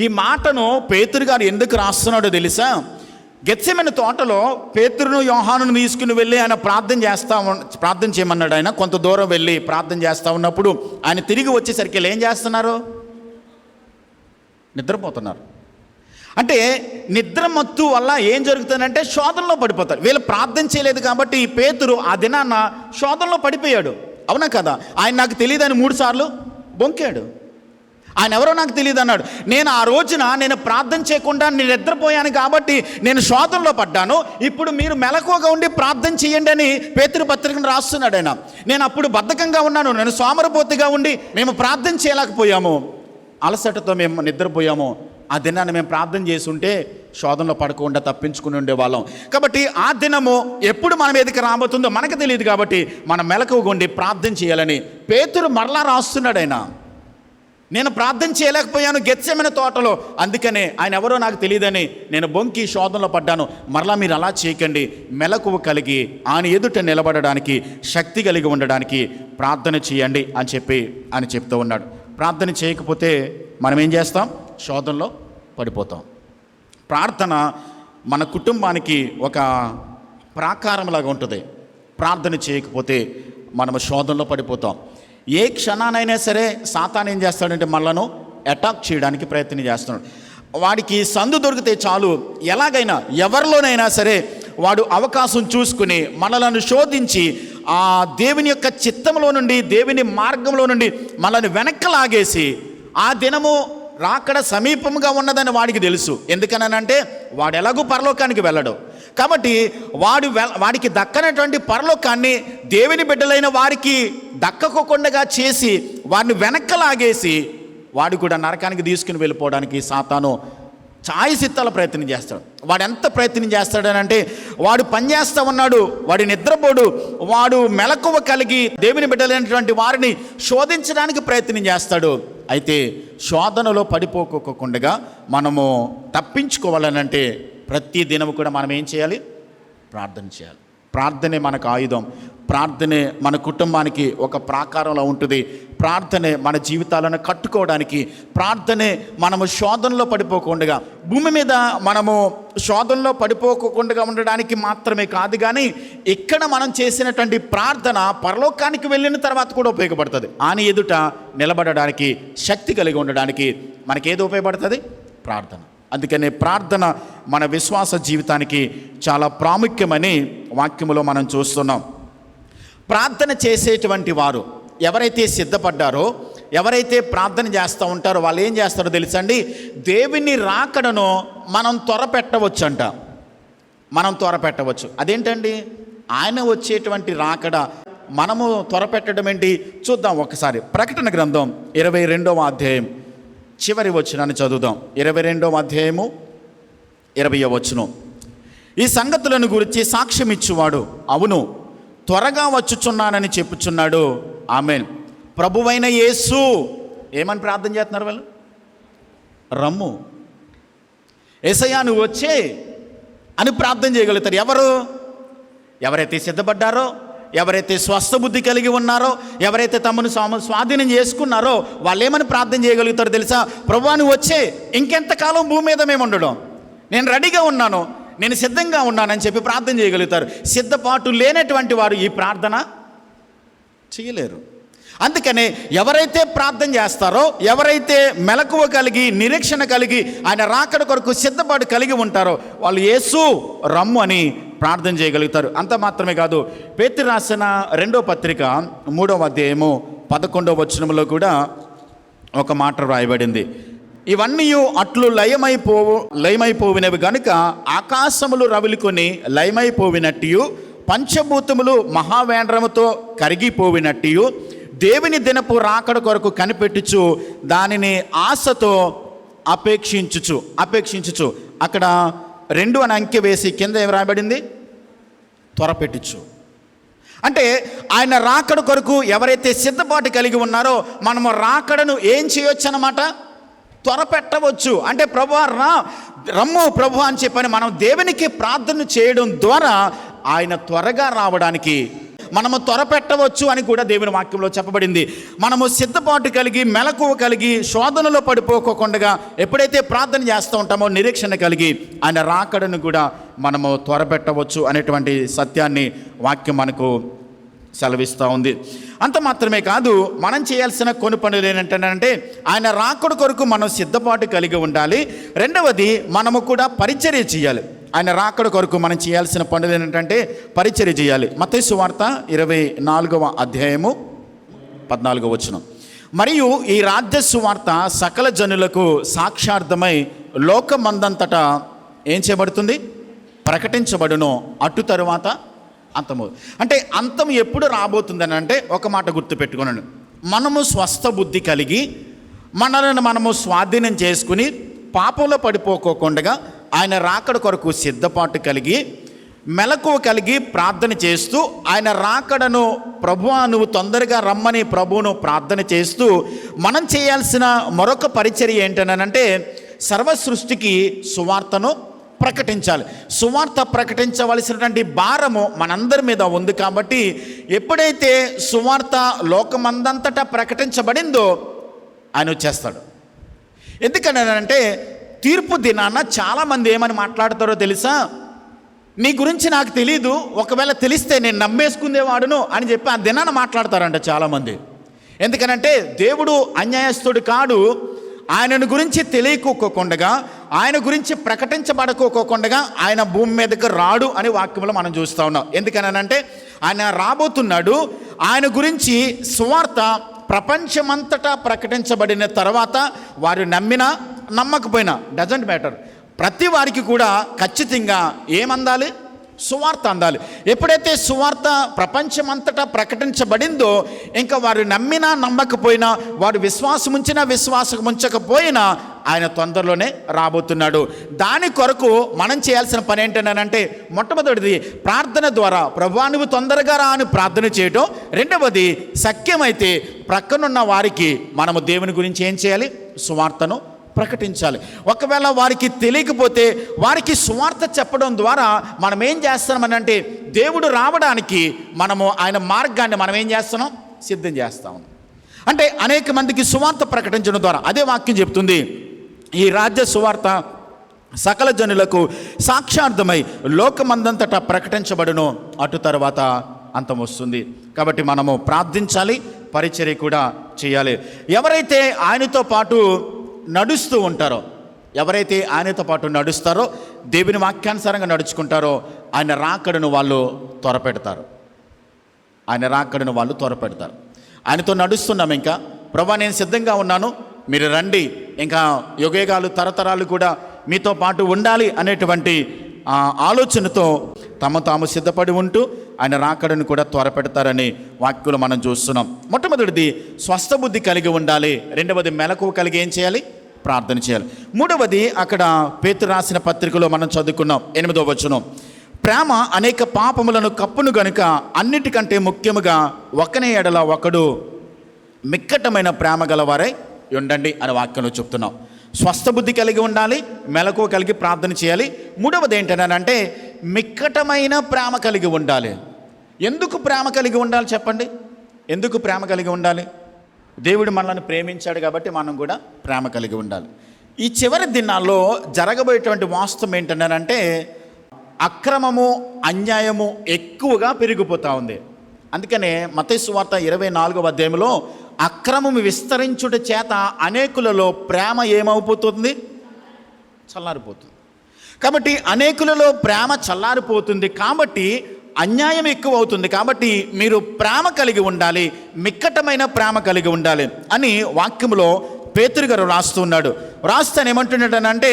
ఈ మాటను పేతురు గారు ఎందుకు రాస్తున్నాడో తెలుసా? గెత్సెమనే తోటలో పేతురును యోహానును తీసుకుని వెళ్ళి ఆయన ప్రార్థన చేయమన్నాడు. ఆయన కొంత దూరం వెళ్ళి ప్రార్థన చేస్తూ ఉన్నప్పుడు ఆయన తిరిగి వచ్చేసరికి వీళ్ళు ఏం చేస్తున్నారు? నిద్రపోతున్నారు. అంటే నిద్రమత్తు వల్ల ఏం జరుగుతుందంటే శోధనలో పడిపోతారు. వీళ్ళు ప్రార్థన చేయలేదు కాబట్టి ఈ పేతురు ఆ దినాన్న శోధనలో పడిపోయాడు. అవునా కదా? ఆయన నాకు తెలియదని 3 సార్లు బొంకాడు. ఆయన ఎవరో నాకు తెలియదు అన్నాడు. నేను ఆ రోజున నేను ప్రార్థన చేయకుండా నేను నిద్రపోయాను కాబట్టి నేను శోధనలో పడ్డాను. ఇప్పుడు మీరు మెలకువగా ఉండి ప్రార్థన చేయండి అని పేతురు పత్రికను రాస్తున్నాడు ఆయన. నేను అప్పుడు బద్ధకంగా ఉన్నాను, నేను సోమరపోతుగా ఉండి మేము ప్రార్థన చేయలేకపోయాము, అలసటతో మేము నిద్రపోయాము. ఆ దినాన్ని మేము ప్రార్థన చేసి ఉంటే శోధనలో పడకుండా తప్పించుకుని ఉండేవాళ్ళం. కాబట్టి ఆ దినము ఎప్పుడు మన మీదకి రాబోతుందో మనకు తెలియదు. కాబట్టి మనం మెలకువగా ఉండి ప్రార్థన చేయాలని పేతురు మరలా రాస్తున్నాడు. ఆయన నేను ప్రార్థన చేయలేకపోయాను గెత్సెమనే తోటలో, అందుకనే ఆయన ఎవరో నాకు తెలియదని నేను బొంకి శోధనలో పడ్డాను. మరలా మీరు అలా చేయకండి, మెలకువ కలిగి ఆయన ఎదుట నిలబడడానికి శక్తి కలిగి ఉండడానికి ప్రార్థన చేయండి అని చెప్పి ఆయన చెప్తూ ఉన్నాడు. ప్రార్థన చేయకపోతే మనం ఏం చేస్తాం? శోధనలో పడిపోతాం. ప్రార్థన మన కుటుంబానికి ఒక ప్రాకారంలాగా ఉంటుంది. ప్రార్థన చేయకపోతే మనము శోధనలో పడిపోతాం. ఏ క్షణానైనా సరే సాతాను ఏం చేస్తాడంటే మనలను అటాక్ చేయడానికి ప్రయత్నం చేస్తున్నాడు. వాడికి సందు దొరికితే చాలు, ఎలాగైనా ఎవరిలోనైనా సరే వాడు అవకాశం చూసుకుని మనలను శోధించి ఆ దేవుని యొక్క చిత్తంలో నుండి, దేవుని మార్గంలో నుండి మనల్ని వెనక్కి లాగేసి ఆ దినము రాకడ సమీపంగా ఉన్నదని వాడికి తెలుసు. ఎందుకనంటే వాడు ఎలాగూ పరలోకానికి వెళ్ళడు. కాబట్టి వాడికి దక్కనటువంటి పరలోకాన్ని దేవుని బిడ్డలైన వారికి దక్కకోకుండా చేసి వాడిని వెనక్కలాగేసి వాడు కూడా నరకానికి తీసుకుని వెళ్ళిపోవడానికి సాతాను ఛాయసిత్తాల ప్రయత్నం చేస్తాడు. వాడు ఎంత ప్రయత్నం చేస్తాడనంటే వాడు పనిచేస్తూ ఉన్నాడు, వాడి నిద్రపోడు, వాడు మెలకువ కలిగి దేవుని బిడ్డలైనటువంటి వారిని శోధించడానికి ప్రయత్నం చేస్తాడు. అయితే శోధనలో పడిపోకుండా మనము తప్పించుకోవాలనంటే ప్రతి దినము కూడా మనం ఏం చేయాలి? ప్రార్థన చేయాలి. ప్రార్థనే మనకు ఆయుధం. ప్రార్థనే మన కుటుంబానికి ఒక ప్రాకారంలో ఉంటుంది. ప్రార్థనే మన జీవితాలను కట్టుకోవడానికి, ప్రార్థనే మనము శోధనలో పడిపోకుండా, భూమి మీద మనము శోధనలో పడిపోకుండా ఉండడానికి మాత్రమే కాదు, కానీ ఇక్కడ మనం చేసినటువంటి ప్రార్థన పరలోకానికి వెళ్ళిన తర్వాత కూడా ఉపయోగపడుతుంది. ఆయన ఎదుట నిలబడడానికి, శక్తి కలిగి ఉండడానికి మనకేది ఉపయోగపడుతుంది? ప్రార్థన. అందుకనే ప్రార్థన మన విశ్వాస జీవితానికి చాలా ప్రాముఖ్యమని వాక్యములో మనం చూస్తున్నాం. ప్రార్థన చేసేటువంటి వారు ఎవరైతే సిద్ధపడ్డారో, ఎవరైతే ప్రార్థన చేస్తూ ఉంటారో వాళ్ళు ఏం చేస్తారో తెలుసండి? దేవుని రాకడను మనం త్వరపెట్టవచ్చంట. మనం త్వరపెట్టవచ్చు. అదేంటండి? ఆయన వచ్చేటువంటి రాకడ మనము త్వరపెట్టడం ఏంటి? చూద్దాం ఒకసారి. ప్రకటన గ్రంథం 22వ అధ్యాయం చివరి వచనాన్ని చదువుదాం. 22వ అధ్యాయము 20వ వచనం. ఈ సంగతులను గురించి సాక్ష్యం ఇచ్చువాడు అవును, త్వరగా వచ్చుచున్నానని చెప్పుచున్నాడు. ఆమేన్. ప్రభువైన యేసు ఏమని ప్రార్థన చేస్తున్నారు వాళ్ళు? రమ్ము, యేసయ్యా నువ్వు వచ్చే అని ప్రార్థన చేయగలుగుతారు. ఎవరైతే సిద్ధపడ్డారో, ఎవరైతే స్వస్థ బుద్ధి కలిగి ఉన్నారో, ఎవరైతే తమను స్వాధీనం చేసుకున్నారో వాళ్ళు ఏమని ప్రార్థన చేయగలుగుతారో తెలుసా? ప్రభువా నువ్వు వచ్చే, ఇంకెంతకాలం భూమి మీద మేము ఉండడం, నేను రెడీగా ఉన్నాను, నేను సిద్ధంగా ఉన్నానని చెప్పి ప్రార్థన చేయగలుగుతారు. సిద్ధపాటు లేనటువంటి వారు ఈ ప్రార్థన చేయలేరు. అందుకనే ఎవరైతే ప్రార్థన చేస్తారో, ఎవరైతే మెలకువ కలిగి నిరీక్షణ కలిగి ఆయన రాకడ కొరకు సిద్ధపాటు కలిగి ఉంటారో వాళ్ళు యేసు రమ్ము అని ప్రార్థన చేయగలుగుతారు. అంత మాత్రమే కాదు, పేతురు రాసిన 2వ పత్రిక 3వ అధ్యాయము 11వ వచనంలో కూడా ఒక మాట వ్రాయబడింది. ఇవన్నీ అట్లు లయమైపోవినవి గనుక ఆకాశములు రవిలుకొని లయమైపోవినట్టు, పంచభూతములు మహావేంద్రముతో కరిగిపోవినట్టు, దేవుని దినపు రాకడ కొరకు కనిపెట్టుచు దానిని ఆశతో అపేక్షించుచు అక్కడ 2 అని అంకె వేసి కింద ఏం రాయబడింది? త్వరపెట్టుచు. అంటే ఆయన రాకడ కొరకు ఎవరైతే సిద్ధపాటు కలిగి ఉన్నారో మనము రాకడను ఏం చేయొచ్చు అన్నమాట? త్వరపెట్టవచ్చు. అంటే ప్రభువా రమ్ము ప్రభు అని చెప్పని మనం దేవునికి ప్రార్థన చేయడం ద్వారా ఆయన త్వరగా రావడానికి మనము త్వరపెట్టవచ్చు అని కూడా దేవుని వాక్యంలో చెప్పబడింది. మనము సిద్ధపాటు కలిగి మెలకువ కలిగి శోధనలో పడిపోకుండా ఎప్పుడైతే ప్రార్థన చేస్తూ ఉంటామో నిరీక్షణ కలిగి ఆయన రాకడను కూడా మనము త్వరపెట్టవచ్చు అనేటువంటి సత్యాన్ని వాక్యం మనకు సెలవిస్తూ ఉంది. అంత మాత్రమే కాదు, మనం చేయాల్సిన కొన్ని పనులు ఏంటంటే ఆయన రాకడ కొరకు మనం సిద్ధపాటు కలిగి ఉండాలి. రెండవది, మనము కూడా పరిచర్య చేయాలి. ఆయన రాకడ కొరకు మనం చేయాల్సిన పనులు ఏంటంటే పరిచర్య చేయాలి. మత్తయి సువార్త 24వ అధ్యాయము 14వ వచనం. మరియు ఈ రాజ్య సువార్త సకల జనులకు సాక్షార్థమై లోకమందంతటా ఏం చేయబడుతుంది? ప్రకటించబడును. అటు తరువాత అంతము. అంటే అంతం ఎప్పుడు రాబోతుందని అంటే ఒక మాట గుర్తుపెట్టుకున్నాను. మనము స్వస్థ బుద్ధి కలిగి మనలను మనము స్వాధీనం చేసుకుని పాపంలో పడిపోకోకుండా ఆయన రాకడ కొరకు సిద్ధపాటు కలిగి మెలకువ కలిగి ప్రార్థన చేస్తూ ఆయన రాకడను ప్రభువా నువ్వు తొందరగా రమ్మని ప్రభువును ప్రార్థన చేస్తూ మనం చేయాల్సిన మరొక పరిచర్య ఏంటనంటే సర్వ సృష్టికి సువార్తను ప్రకటించాలి. సువార్త ప్రకటించవలసినటువంటి భారము మనందరి మీద ఉంది. కాబట్టి ఎప్పుడైతే సువార్త లోకమందంతటా ప్రకటించబడిందో ఆయన వచ్చేస్తాడు. ఎందుకనంటే తీర్పు దినాన చాలామంది ఏమని మాట్లాడతారో తెలుసా? నీ గురించి నాకు తెలీదు, ఒకవేళ తెలిస్తే నేను నమ్మేసుకునేవాడును అని చెప్పి ఆ దినాన మాట్లాడతారంట చాలామంది. ఎందుకనంటే దేవుడు అన్యాయస్తుడు కాడు. ఆయనను గురించి తెలియకోకుండా ఆయన గురించి ప్రకటించబడకోకుండా ఆయన భూమి మీదకి రాడు అని వాక్యంలో మనం చూస్తూ ఉన్నాం. ఎందుకనంటే ఆయన రాబోతున్నాడు. ఆయన గురించి సువార్త ప్రపంచమంతటా ప్రకటించబడిన తర్వాత వారు నమ్మినా నమ్మకపోయినా డజంట్ మ్యాటర్, ప్రతి వారికి కూడా ఖచ్చితంగా ఏమందాలి? సువార్త అందాలి. ఎప్పుడైతే సువార్త ప్రపంచమంతటా ప్రకటించబడిందో ఇంకా వారు నమ్మినా నమ్మకపోయినా, వారు విశ్వాసం ఉంచినా విశ్వాసం ఉంచకపోయినా ఆయన తొందరలోనే రాబోతున్నాడు. దాని కొరకు మనం చేయాల్సిన పని ఏంటంటే మొట్టమొదటిది ప్రార్థన ద్వారా ప్రభువా నువ్వు తొందరగా రా అని ప్రార్థన చేయటం. రెండవది సఖ్యమైతే ప్రక్కనున్న వారికి మనము దేవుని గురించి ఏం చేయాలి? సువార్తను ప్రకటించాలి. ఒకవేళ వారికి తెలియకపోతే వారికి సువార్త చెప్పడం ద్వారా మనం ఏం చేస్తున్నామనంటే దేవుడు రావడానికి మనము ఆయన మార్గాన్ని మనం ఏం చేస్తున్నాం? సిద్ధం చేస్తాం. అంటే అనేక మందికి సువార్త ప్రకటించడం ద్వారా అదే వాక్యం చెప్తుంది, ఈ రాజ్య సువార్త సకల జనులకు సాక్షార్థమై లోకమందంతటా ప్రకటించబడును, అటు తర్వాత అంతం వస్తుంది. కాబట్టి మనము ప్రార్థించాలి, పరిచర్య కూడా చేయాలి. ఎవరైతే ఆయనతో పాటు నడుస్తూ ఉంటారో, ఎవరైతే ఆయనతో పాటు నడుస్తారో, దేవుని వాక్యానుసారంగా నడుచుకుంటారో ఆయన రాకడను వాళ్ళు త్వరపెడతారు. ఆయనతో నడుస్తున్నాం. ఇంకా ప్రభా నేను సిద్ధంగా ఉన్నాను, మీరు రండి, ఇంకా యుగయుగాలు తరతరాలు కూడా మీతో పాటు ఉండాలి అనేటువంటి ఆలోచనతో తాము సిద్ధపడి ఉంటూ ఆయన రాకడను కూడా త్వరపెడతారని వాక్యంలో మనం చూస్తున్నాం. మొట్టమొదటిది స్వస్థ బుద్ధి కలిగి ఉండాలి. రెండవది మెలకువ కలిగి ఏం చేయాలి? ప్రార్థన చేయాలి. మూడవది అక్కడ పేతురు రాసిన పత్రికలో మనం చదువుకున్నాం 8వ వచనం, ప్రేమ అనేక పాపములను కప్పును గనుక అన్నిటికంటే ముఖ్యముగా ఒకని ఎడల ఒకడు మిక్కటమైన ప్రేమ గలవారై ఉండండి అని వాక్యంలో చెప్తున్నాం. స్వస్థ బుద్ధి కలిగి ఉండాలి, మెలకువ కలిగి ప్రార్థన చేయాలి. మూడవది ఏంటంటే మిక్కటమైన ప్రేమ కలిగి ఉండాలి. ఎందుకు ప్రేమ కలిగి ఉండాలి చెప్పండి? ఎందుకు ప్రేమ కలిగి ఉండాలి? దేవుడు మనల్ని ప్రేమించాడు కాబట్టి మనం కూడా ప్రేమ కలిగి ఉండాలి. ఈ చివరి దినాల్లో జరగబోయేటువంటి వాస్తవం ఏంటంటే అక్రమము అన్యాయము ఎక్కువగా పెరిగిపోతూ ఉంది. అందుకనే మత్తయి సువార్త 24వ అధ్యాయంలో అక్రమము విస్తరించుట చేత అనేకులలో ప్రేమ ఏమైపోతుంది? చల్లారిపోతుంది. కాబట్టి అనేకులలో ప్రేమ చల్లారిపోతుంది, కాబట్టి అన్యాయం ఎక్కువ అవుతుంది. కాబట్టి మీరు ప్రేమ కలిగి ఉండాలి, మిక్కటమైన ప్రేమ కలిగి ఉండాలి అని వాక్యంలో పేతురు గారు రాస్తున్నాడు. రాస్తాను ఏమంటున్నాడనంటే,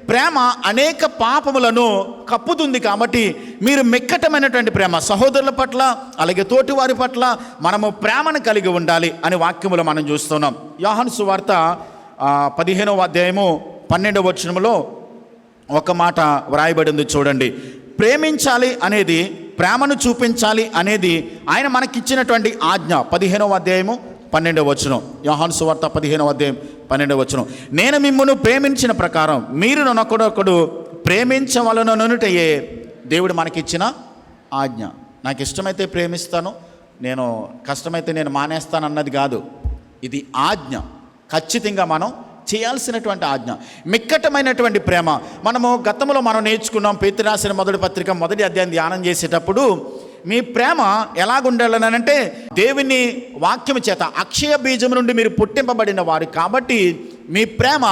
ప్రేమ అనేక పాపములను కప్పుతుంది. కాబట్టి మీరు మిక్కటమైనటువంటి ప్రేమ సహోదరుల పట్ల, అలాగే తోటి వారి పట్ల మనము ప్రేమను కలిగి ఉండాలి అని వాక్యములో మనం చూస్తున్నాం. యోహాను సువార్త 15వ అధ్యాయము 12వ వచనములో ఒక మాట వ్రాయబడింది చూడండి. ప్రేమించాలి అనేది, ప్రేమను చూపించాలి అనేది ఆయన మనకిచ్చినటువంటి ఆజ్ఞ. 15వ అధ్యాయము 12వ వచనం, యోహాను సువార్త 15వ అధ్యాయం 12వ వచనం. నేను మిమ్మును ప్రేమించిన ప్రకారం మీరు నన్నొకడొకడు ప్రేమించవలననుటయే దేవుడు మనకిచ్చిన ఆజ్ఞ. నాకు ఇష్టమైతే ప్రేమిస్తాను, నేను కష్టమైతే నేను మానేస్తాను అన్నది కాదు. ఇది ఆజ్ఞ, ఖచ్చితంగా మనం చేయాల్సినటువంటి ఆజ్ఞ. మిక్కటమైనటువంటి ప్రేమ మనము గతంలో మనం నేర్చుకున్నాం. పేతురు రాసిన మొదటి పత్రిక 1వ అధ్యాయం ధ్యానం చేసేటప్పుడు మీ ప్రేమ ఎలాగుండాలనంటే, దేవుని వాక్యము చేత అక్షయ బీజం నుండి మీరు పుట్టింపబడిన వారు కాబట్టి మీ ప్రేమ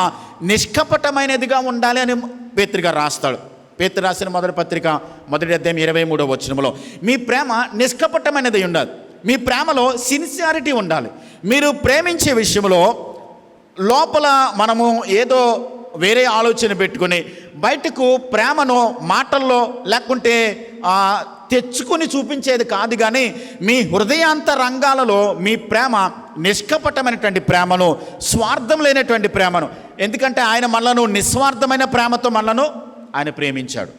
నిష్కపటమైనదిగా ఉండాలి అని పేతురు గారు రాస్తాడు. పేతురు రాసిన మొదటి పత్రిక 1వ అధ్యాయం 23వ వచనంలో మీ ప్రేమ నిష్కపటమైనది ఉండాలి. మీ ప్రేమలో సిన్సియారిటీ ఉండాలి. మీరు ప్రేమించే విషయంలో లోపల మనము ఏదో వేరే ఆలోచన పెట్టుకుని బయటకు ప్రేమను మాటల్లో లేకుంటే తెచ్చుకుని చూపించేది కాదు, కానీ మీ హృదయాంత రంగాలలో మీ ప్రేమ నిష్కపటమైనటువంటి ప్రేమను, స్వార్థం లేనటువంటి ప్రేమను. ఎందుకంటే ఆయన మనలను నిస్వార్థమైన ప్రేమతో మనలను ఆయన ప్రేమించాడు.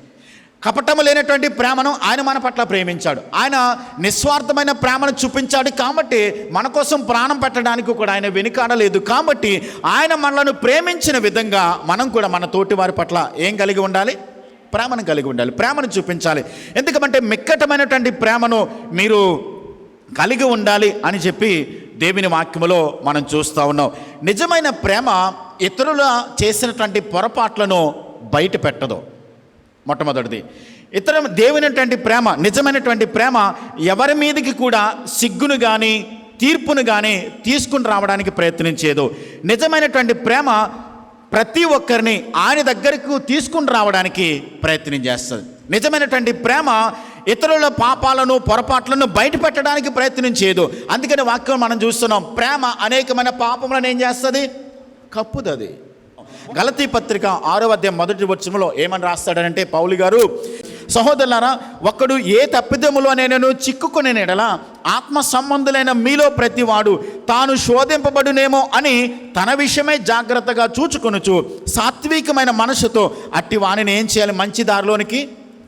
కపటము లేనటువంటి ప్రేమను ఆయన మన పట్ల ప్రేమించాడు. ఆయన నిస్వార్థమైన ప్రేమను చూపించాడు. కాబట్టి మన కోసం ప్రాణం పెట్టడానికి కూడా ఆయన వెనుకాడలేదు. కాబట్టి ఆయన మనలను ప్రేమించిన విధంగా మనం కూడా మన తోటి వారి పట్ల ఏం కలిగి ఉండాలి? ప్రేమను కలిగి ఉండాలి, ప్రేమను చూపించాలి. ఎందుకంటే మిక్కటమైనటువంటి ప్రేమను మీరు కలిగి ఉండాలి అని చెప్పి దేవుని వాక్యములో మనం చూస్తూ ఉన్నాం. నిజమైన ప్రేమ ఇతరుల చేసినటువంటి పొరపాట్లను బయట పెట్టదు. మొట్టమొదటిది దేవునటువంటి ప్రేమ, నిజమైనటువంటి ప్రేమ ఎవరి మీదకి కూడా సిగ్గును కానీ తీర్పును కానీ తీసుకుని రావడానికి ప్రయత్నించేదు. నిజమైనటువంటి ప్రేమ ప్రతి ఒక్కరిని ఆయన దగ్గరకు తీసుకుని రావడానికి ప్రయత్నం చేస్తుంది. నిజమైనటువంటి ప్రేమ ఇతరుల పాపాలను పొరపాట్లను బయట పెట్టడానికి ప్రయత్నం చేయదు. అందుకని వాక్యం మనం చూస్తున్నాం, ప్రేమ అనేకమైన పాపములను ఏం చేస్తుంది? కప్పుదది. గలతీ పత్రిక 6వ అధ్యాయం 1వ వచనంలో ఏమని రాస్తాడనంటే పౌలు గారు, సహోదరులారా, ఒకడు ఏ తప్పిదములోనైనా చిక్కుకునే ఎడల ఆత్మ సంబంధులైన మీలో ప్రతివాడు తాను శోధింపబడునేమో అని తన విషయమై జాగ్రత్తగా చూచుకొనుచు సాత్వికమైన మనసుతో అట్టి వానిని ఏం చేయాలి? మంచి దారిలోనికి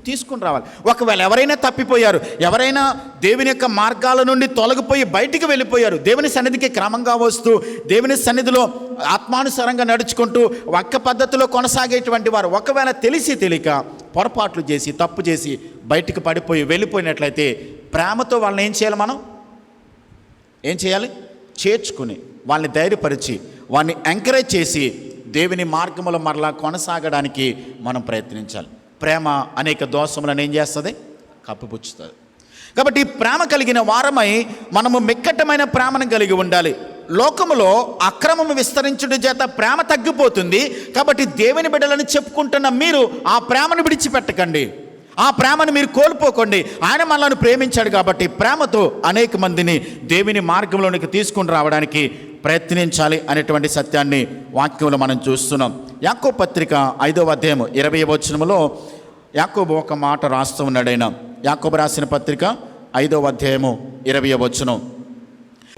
తీసుకుని రావాలి. ఒకవేళ ఎవరైనా తప్పిపోయారు, ఎవరైనా దేవుని యొక్క మార్గాల నుండి తొలగిపోయి బయటికి వెళ్ళిపోయారు, దేవుని సన్నిధికి క్రమంగా వస్తూ దేవుని సన్నిధిలో ఆత్మానుసారంగా నడుచుకుంటూ ఒక్క పద్ధతిలో కొనసాగేటువంటి వారు ఒకవేళ తెలిసి తెలియక పొరపాట్లు చేసి తప్పు చేసి బయటికి పడిపోయి వెళ్ళిపోయినట్లయితే ప్రేమతో వాళ్ళని ఏం చేయాలి? మనం ఏం చేయాలి? చేర్చుకుని వాళ్ళని ధైర్యపరిచి వాళ్ళని ఎంకరేజ్ చేసి దేవుని మార్గములో మరలా కొనసాగడానికి మనం ప్రయత్నించాలి. ప్రేమ అనేక దోషములను ఏం చేస్తుంది? కప్పిపుచ్చుతుంది. కాబట్టి ప్రేమ కలిగిన వారమై మనము మిక్కటమైన ప్రేమను కలిగి ఉండాలి. లోకములో అక్రమము విస్తరించడం చేత ప్రేమ తగ్గిపోతుంది. కాబట్టి దేవుని బిడ్డలను చెప్పుకుంటున్న మీరు ఆ ప్రేమను విడిచిపెట్టకండి, ఆ ప్రేమను మీరు కోల్పోకండి. ఆయన మనల్ని ప్రేమించాడు కాబట్టి ప్రేమతో అనేక మందిని దేవుని మార్గంలోనికి తీసుకుని రావడానికి ప్రయత్నించాలి అనేటువంటి సత్యాన్ని వాక్యంలో మనం చూస్తున్నాం. యాకోబు పత్రిక 5వ అధ్యాయం 20వ వచనంలో యాకోబు ఒక మాట రాస్తూ ఉన్నాడు. ఆయన యాకోబు రాసిన పత్రిక 5వ అధ్యాయము 20వ వచనం,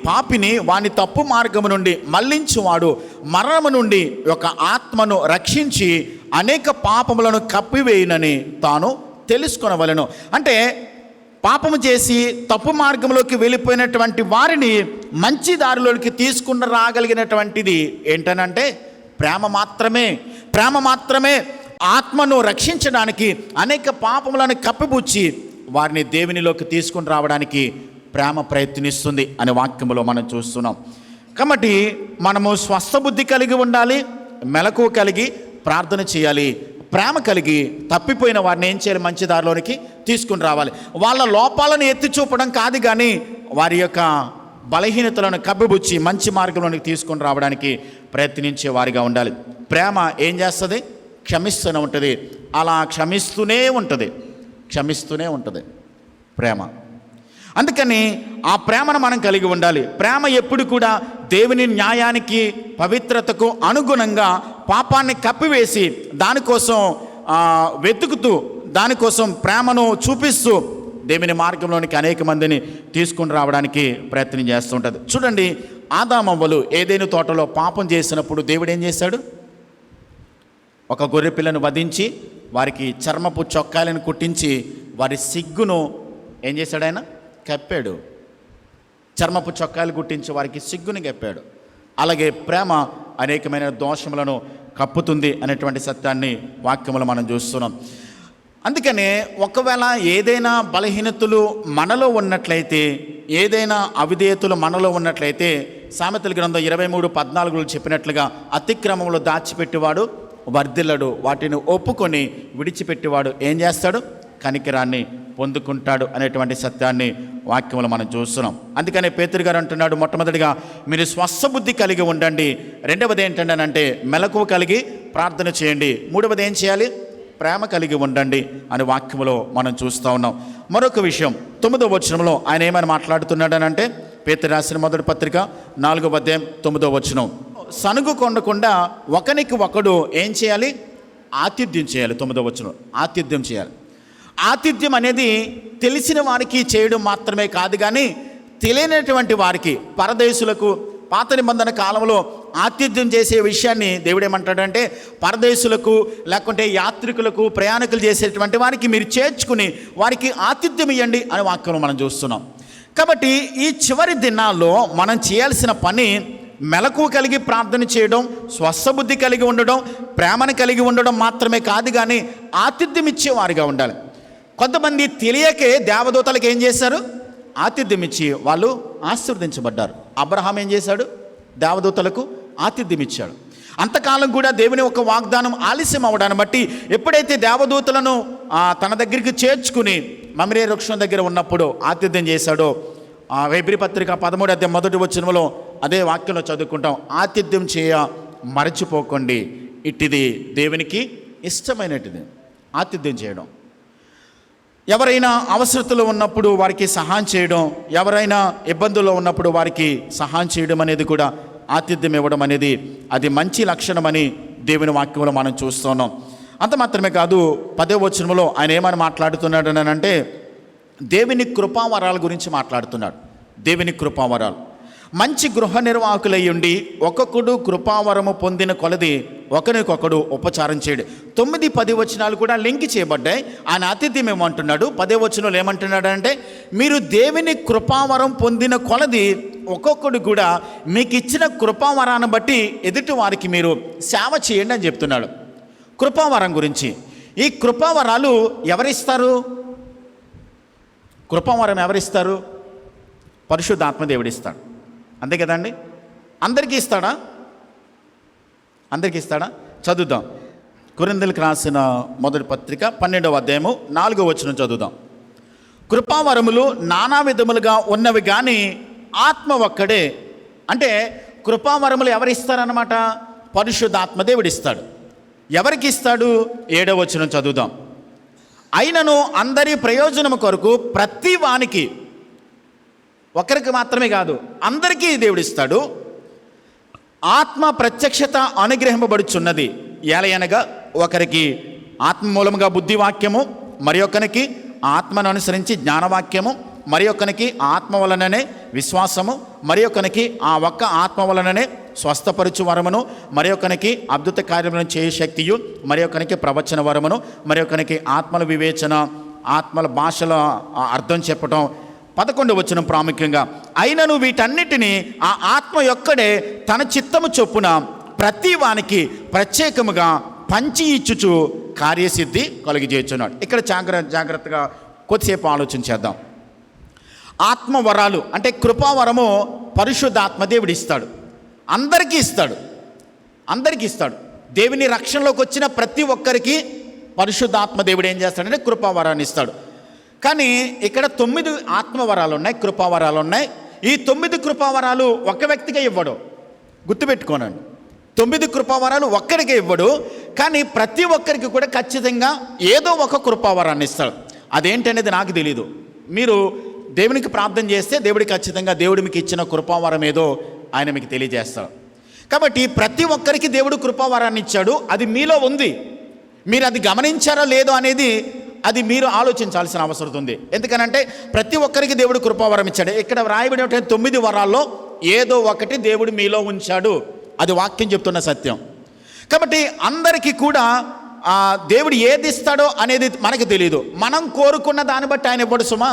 పాపిని వాని తప్పు మార్గము నుండి మళ్లించువాడు మరణము నుండి ఒక ఆత్మను రక్షించి అనేక పాపములను కప్పివేయునని తాను తెలుసుకొనవలెను. అంటే పాపము చేసి తప్పు మార్గంలోకి వెళ్ళిపోయినటువంటి వారిని మంచి దారిలోకి తీసుకుని రాగలిగినటువంటిది ఏంటనంటే ప్రేమ మాత్రమే. ప్రేమ మాత్రమే ఆత్మను రక్షించడానికి, అనేక పాపములను కప్పిపుచ్చి వారిని దేవునిలోకి తీసుకుని రావడానికి ప్రేమ ప్రయత్నిస్తుంది అనే వాక్యములో మనం చూస్తున్నాం. కాబట్టి మనము స్వస్థ బుద్ధి కలిగి ఉండాలి, మెలకువ కలిగి ప్రార్థన చేయాలి. ప్రేమ కలిగి తప్పిపోయిన వారిని ఏం చేయాలి? మంచి దారిలోనికి తీసుకుని రావాలి. వాళ్ళ లోపాలను ఎత్తి చూపడం కాదు, కానీ వారి యొక్క బలహీనతలను కప్పిపుచ్చి మంచి మార్గంలోనికి తీసుకొని రావడానికి ప్రయత్నించే వారిగా ఉండాలి. ప్రేమ ఏం చేస్తుంది? క్షమిస్తూనే ఉంటుంది. అలా క్షమిస్తూనే ఉంటుంది ప్రేమ. అందుకని ఆ ప్రేమను మనం కలిగి ఉండాలి. ప్రేమ ఎప్పుడు కూడా దేవుని న్యాయానికి, పవిత్రతకు అనుగుణంగా పాపాన్ని కప్పివేసి దానికోసం వెతుకుతూ, దానికోసం ప్రేమను చూపిస్తూ దేవుని మార్గంలోనికి అనేక మందిని తీసుకుని రావడానికి ప్రయత్నం చేస్తూ ఉంటుంది. చూడండి, ఆదామవ్వలు ఏదైనా తోటలో పాపం చేసినప్పుడు దేవుడు ఏం చేశాడు? ఒక గొర్రె పిల్లను వధించి వారికి చర్మపు చొక్కాలను కుట్టించి వారి సిగ్గును ఏం చేశాడు? ఆయన కప్పాడు. చర్మపు చొక్కాలు కుట్టించి వారికి సిగ్గుని కప్పాడు. అలాగే ప్రేమ అనేకమైన దోషములను కప్పుతుంది అనేటువంటి సత్యాన్ని వాక్యములు మనం చూస్తున్నాం. అందుకనే ఒకవేళ ఏదైనా బలహీనతలు మనలో ఉన్నట్లయితే, ఏదైనా అవిధేయతలు మనలో ఉన్నట్లయితే, సామెతల గ్రంథం 23:14 చెప్పినట్లుగా అతిక్రమంలో దాచిపెట్టేవాడు వర్ధిల్లడు, వాటిని ఒప్పుకొని విడిచిపెట్టేవాడు ఏం చేస్తాడు? కనికరాన్ని పొందుకుంటాడు అనేటువంటి సత్యాన్ని వాక్యములు మనం చూస్తున్నాం. అందుకనే పేతురు గారు అంటున్నాడు, మొట్టమొదటిగా మీరు స్వస్థబుద్ధి కలిగి ఉండండి. రెండవది ఏంటంటే మెలకువ కలిగి ప్రార్థన చేయండి. మూడవది ఏం చేయాలి? ప్రేమ కలిగి ఉండండి అని వాక్యములో మనం చూస్తూ ఉన్నాం. మరొక విషయం 9వ వచనంలో ఆయన ఏమని మాట్లాడుతున్నాడనంటే, పేతురు రాసిన మొదటి పత్రిక 4వ అధ్యాయం 9వ వచనం, సనుగు కొండకుండా ఒకనికి ఒకడు ఏం చేయాలి? ఆతిథ్యం చేయాలి. 9వ వచనం, ఆతిథ్యం చేయాలి. ఆతిథ్యం అనేది తెలిసిన వారికి చేయడం మాత్రమే కాదు, కానీ తెలియనటువంటి వారికి, పరదేశులకు పాత నిబంధన కాలంలో ఆతిథ్యం చేసే విషయాన్ని దేవుడు ఏమంటాడంటే, పరదేశులకు లేకుంటే యాత్రికులకు, ప్రయాణికులు చేసేటువంటి వారికి మీరు చేర్చుకుని వారికి ఆతిథ్యం ఇవ్వండి అని వాక్యం మనం చూస్తున్నాం. కాబట్టి ఈ చివరి దినాల్లో మనం చేయాల్సిన పని మెలకువ కలిగి ప్రార్థన చేయడం, స్వస్థబుద్ధి కలిగి ఉండడం, ప్రేమను కలిగి ఉండడం మాత్రమే కాదు, కానీ ఆతిథ్యం ఇచ్చేవారిగా ఉండాలి. కొంతమంది తెలియకే దేవదూతలకు ఏం చేశారు? ఆతిథ్యం ఇచ్చి వాళ్ళు ఆశీర్వదించబడ్డారు. అబ్రహాం ఏం చేశాడు? దేవదూతలకు ఆతిథ్యం ఇచ్చాడు. అంతకాలం కూడా దేవుని ఒక వాగ్దానం ఆలస్యం అవ్వడాన్ని బట్టి ఎప్పుడైతే దేవదూతలను తన దగ్గరికి చేర్చుకుని మమ్రే వృక్షం దగ్గర ఉన్నప్పుడు ఆతిథ్యం చేశాడో, హెబ్రీ పత్రిక 13వ అధ్యాయం 1వ వచనంలో అదే వాక్యంలో చదువుకుంటాం, ఆతిథ్యం చేయ మరచిపోకండి, ఇట్టిది దేవునికి ఇష్టమైనటిది. ఆతిథ్యం చేయడం, ఎవరైనా అవసరతలో ఉన్నప్పుడు వారికి సహాయం చేయడం, ఎవరైనా ఇబ్బందుల్లో ఉన్నప్పుడు వారికి సహాయం చేయడం అనేది కూడా ఆతిథ్యం ఇవ్వడం అనేది అది మంచి లక్షణమని దేవుని వాక్యంలో మనం చూస్తున్నాం. అంత మాత్రమే కాదు, 10వ వచనంలో ఆయన ఏమని మాట్లాడుతున్నాడు అని అంటే, దేవుని కృపావరాల గురించి మాట్లాడుతున్నాడు. దేవుని కృపావరాలు, మంచి గృహ నిర్వాహకులయ్యుండి ఒక్కొక్కడు కృపావరము పొందిన కొలది ఒకరికొకడు ఉపచారం చేయడు. 9-10 వచనాలు కూడా లింక్ చేయబడ్డాయి. ఆయన ఆతిథ్యం ఏమంటున్నాడు? 10వ వచనంలో ఏమంటున్నాడు అంటే, మీరు దేవుని కృపావరం పొందిన కొలది ఒక్కొక్కడు కూడా మీకు ఇచ్చిన కృపావరాన్ని బట్టి ఎదుటి వారికి మీరు సేవ చేయండి అని చెప్తున్నాడు. కృపావరం గురించి, ఈ కృపావరాలు ఎవరిస్తారు? కృపావరం ఎవరిస్తారు? పరిశుద్ధాత్మ దేవుడు ఇస్తాడు. అంతే కదండి? అందరికీ ఇస్తాడా? అందరికీ ఇస్తాడా? చదువుదాం. కొరింథీయులకు రాసిన మొదటి పత్రిక 12వ అధ్యాయము 4వ వచనం చదువుదాం. కృపావరములు నానా విధములుగా ఉన్నవి కానీ ఆత్మ ఒక్కడే. అంటే కృపావరములు ఎవరిస్తారన్నమాట? పరిశుద్ధాత్మ దేవుడు ఇస్తాడు. ఎవరికి ఇస్తాడు? 7వ వచనం చదువుదాం. అయినను అందరి ప్రయోజనము కొరకు ప్రతి వానికి, ఒకరికి మాత్రమే కాదు అందరికీ దేవుడు ఇస్తాడు, ఆత్మ ప్రత్యక్షత అనుగ్రహింపబడుచున్నది. ఏలయనగా ఒకరికి ఆత్మ మూలముగా బుద్ధివాక్యము, మరి ఒకరికి ఆత్మను అనుసరించి జ్ఞానవాక్యము, మరి ఒకరికి ఆత్మ వలననే విశ్వాసము, మరి ఒకరికి ఆ ఒక్క ఆత్మ వలననే స్వస్థపరచు వరమును, మరి ఒకరికి అద్భుత కార్యములను చేయ శక్తియు, మరి ఒకరికి ప్రవచన వరమును, మరి ఒకరికి ఆత్మల వివేచన, ఆత్మల భాషల అర్థం చెప్పటం. 11వ వచనం ప్రాముఖ్యంగా, అయినను వీటన్నిటినీ ఆ ఆత్మ యొక్కడే తన చిత్తము చొప్పున ప్రతి వానికి ప్రత్యేకముగా పంచి ఇచ్చుచు కార్యసిద్ధి కలిగజేస్తున్నాడు. ఇక్కడ జాగ్రత్తగా కొద్దిసేపు ఆలోచన చేద్దాం. ఆత్మవరాలు అంటే కృపావరము పరిశుద్ధాత్మ దేవుడు ఇస్తాడు, అందరికీ ఇస్తాడు. అందరికీ ఇస్తాడు. దేవుని రక్షణలోకి వచ్చిన ప్రతి ఒక్కరికి పరిశుద్ధాత్మ దేవుడు ఏం చేస్తాడంటే కృపావరాన్ని ఇస్తాడు. కానీ ఇక్కడ 9 ఆత్మవరాలు ఉన్నాయి, కృపావరాలు ఉన్నాయి. ఈ 9 కృపావరాలు ఒక వ్యక్తిగా ఇవ్వడు, గుర్తుపెట్టుకోనండి. 9 కృపావరాలు ఒక్కడికే ఇవ్వడు, కానీ ప్రతి ఒక్కరికి కూడా ఖచ్చితంగా ఏదో ఒక కృపావరాన్ని ఇస్తాడు. అదేంటనేది నాకు తెలీదు. మీరు దేవునికి ప్రార్థన చేస్తే దేవుడికి ఖచ్చితంగా దేవుడు మీకు ఇచ్చిన కృపావరం ఏదో ఆయన మీకు తెలియజేస్తాడు. కాబట్టి ప్రతి ఒక్కరికి దేవుడు కృపావరాన్ని ఇచ్చాడు. అది మీలో ఉంది. మీరు అది గమనించారా లేదో అనేది అది మీరు ఆలోచించాల్సిన అవసరం ఉంది. ఎందుకనంటే ప్రతి ఒక్కరికి దేవుడు కృపావరం ఇచ్చాడు. ఇక్కడ వ్రాయబడిన 9 వరాల్లో ఏదో ఒకటి దేవుడు మీలో ఉంచాడు. అది వాక్యం చెప్తున్న సత్యం. కాబట్టి అందరికీ కూడా దేవుడు ఏది ఇస్తాడో అనేది మనకు తెలియదు. మనం కోరుకున్న దాన్ని బట్టి ఆయన ఇవ్వడు సుమా.